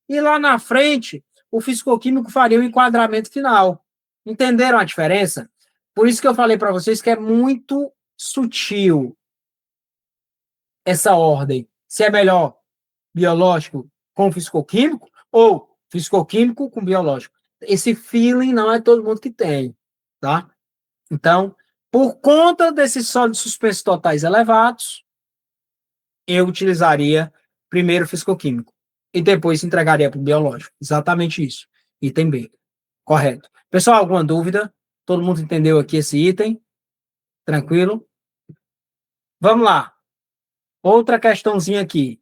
e lá na frente o fisicoquímico faria o enquadramento final. Entenderam a diferença? Por isso que eu falei para vocês que é muito sutil essa ordem. Se é melhor biológico com fisicoquímico ou fisicoquímico com biológico. Esse feeling não é todo mundo que tem, tá? Então, por conta desses sólidos suspensos totais elevados, eu utilizaria primeiro o fisicoquímico e depois entregaria para o biológico. Exatamente isso. Item B. Correto. Pessoal, alguma dúvida? Todo mundo entendeu aqui esse item? Tranquilo? Vamos lá. Outra questãozinha aqui.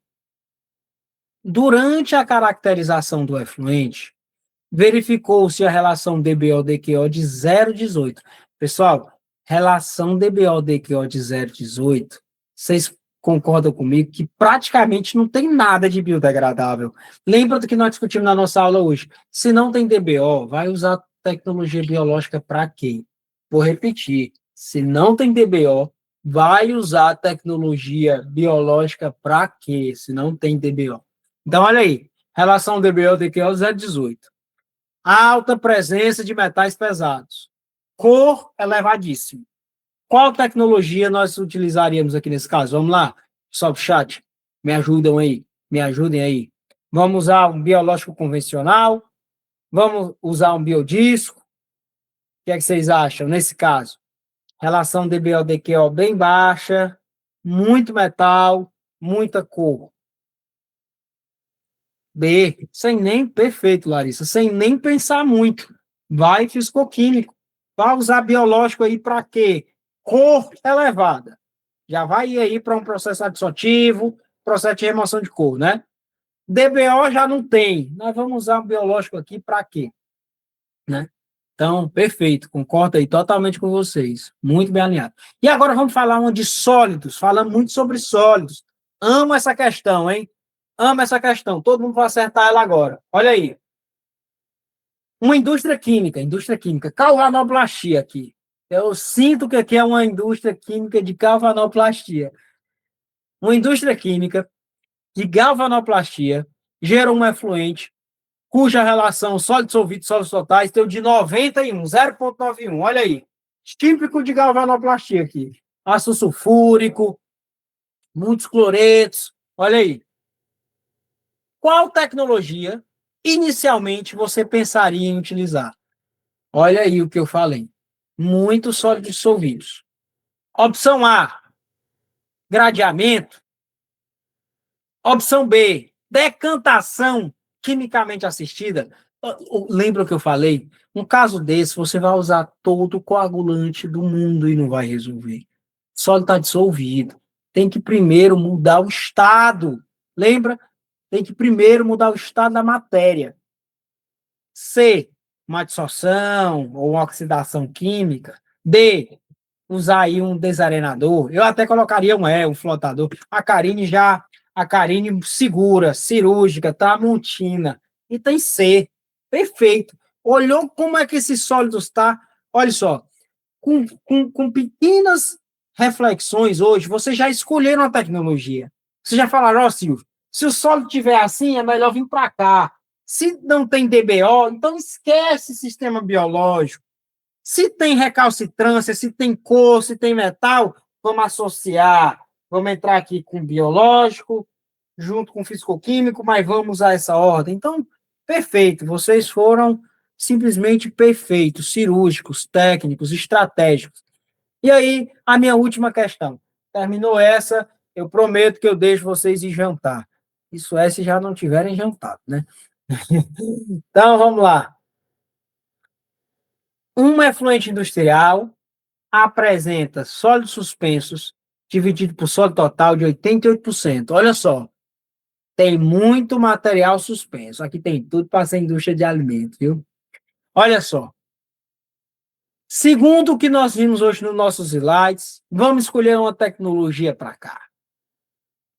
Durante a caracterização do efluente, verificou-se a relação DBO-DQO de 0,18. Pessoal, relação DBO-DQO de 0,18, vocês concordam comigo que praticamente não tem nada de biodegradável. Lembra do que nós discutimos na nossa aula hoje? Se não tem DBO, vai usar tecnologia biológica para quê? Vou repetir. Se não tem DBO, vai usar tecnologia biológica para quê? Se não tem DBO. Então, olha aí. Relação DBO-DQO 0,18. Alta presença de metais pesados. Cor elevadíssimo. Qual tecnologia nós utilizaríamos aqui nesse caso? Vamos lá, pessoal do chat, me ajudam aí, me ajudem aí. Vamos usar um biológico convencional? Vamos usar um biodisco? O que é que vocês acham nesse caso? Relação DBO-DQO bem baixa, muito metal, muita cor. B, sem nem, perfeito, Larissa, sem nem pensar muito. Vai fisicoquímico. Vai usar biológico aí para quê? Cor elevada. Já vai aí para um processo adsortivo, processo de remoção de cor, né? DBO já não tem. Nós vamos usar um biológico aqui para quê? Né? Então, perfeito, concordo aí totalmente com vocês. Muito bem alinhado. E agora vamos falar uma de sólidos. Falamos muito sobre sólidos. Amo essa questão, hein? Amo essa questão. Todo mundo vai acertar ela agora. Olha aí. Uma indústria química, galvanoplastia aqui. Eu sinto que aqui é uma indústria química de galvanoplastia. Uma indústria química de galvanoplastia gerou um efluente cuja relação sólido dissolvido sólidos totais deu de 91, 0,91. Olha aí. Típico de galvanoplastia aqui. Ácido sulfúrico, muitos cloretos. Olha aí. Qual tecnologia inicialmente você pensaria em utilizar? Olha aí o que eu falei. Muitos sólidos dissolvidos. Opção A, gradeamento. Opção B, decantação quimicamente assistida. Lembra o que eu falei? Um caso desse, você vai usar todo o coagulante do mundo e não vai resolver. sólido está dissolvido. Tem que primeiro mudar o estado. Lembra? Tem que primeiro mudar o estado da matéria. C, uma dissorção ou uma oxidação química. D, usar aí um desarenador. Eu até colocaria um flotador. A Karine segura, cirúrgica, tramontina. E tem C. Perfeito. Olhou como é que esses sólidos tá? Olha só, com pequenas reflexões hoje, vocês já escolheram a tecnologia. Vocês já falaram, Silvio, se o sólido tiver assim, é melhor vir para cá. Se não tem DBO, então esquece sistema biológico. Se tem recalcitrância, se tem cor, se tem metal, vamos associar. Vamos entrar aqui com biológico, junto com fisicoquímico, mas vamos usar essa ordem. Então, perfeito. Vocês foram simplesmente perfeitos, cirúrgicos, técnicos, estratégicos. E aí, a minha última questão. Terminou essa, eu prometo que eu deixo vocês ir jantar. Isso é se já não tiverem jantado, né? Então, vamos lá. Um efluente industrial apresenta sólidos suspensos dividido por sólido total de 88%. Olha só, tem muito material suspenso. Aqui tem tudo para ser indústria de alimentos, viu? Olha só. Segundo o que nós vimos hoje nos nossos slides, vamos escolher uma tecnologia para cá.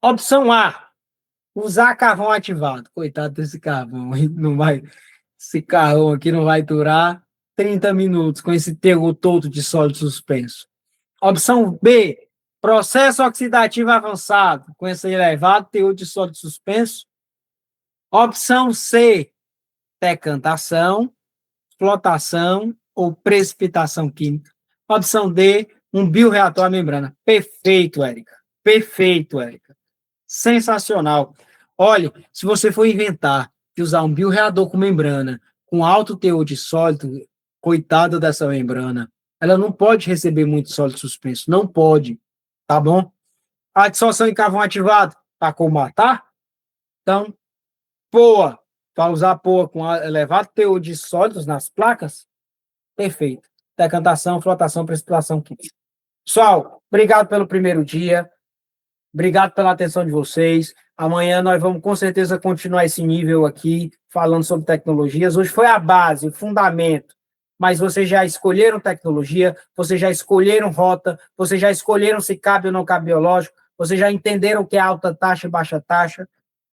Opção A, usar carvão ativado. Coitado desse carvão, não vai, esse carvão aqui não vai durar 30 minutos com esse teor todo de sólido suspenso. Opção B, processo oxidativo avançado, com esse elevado teor de sólido suspenso. Opção C, decantação, flotação ou precipitação química. Opção D, um bioreator à membrana. Perfeito, Érica. Perfeito, Érica. Sensacional. Olha, se você for inventar de usar um bioreator com membrana, com alto teor de sólido, coitada dessa membrana, ela não pode receber muito sólido suspenso. Não pode. Tá bom? A dissolção em carvão ativado, para combatar? Então, POA, para usar POA com elevado teor de sólidos nas placas? Perfeito. Decantação, flotação, precipitação química. Pessoal, obrigado pelo primeiro dia. Obrigado pela atenção de vocês. Amanhã nós vamos com certeza continuar esse nível aqui, falando sobre tecnologias. Hoje foi a base, o fundamento. Mas vocês já escolheram tecnologia, vocês já escolheram rota, vocês já escolheram se cabe ou não cabe biológico, vocês já entenderam o que é alta taxa e baixa taxa.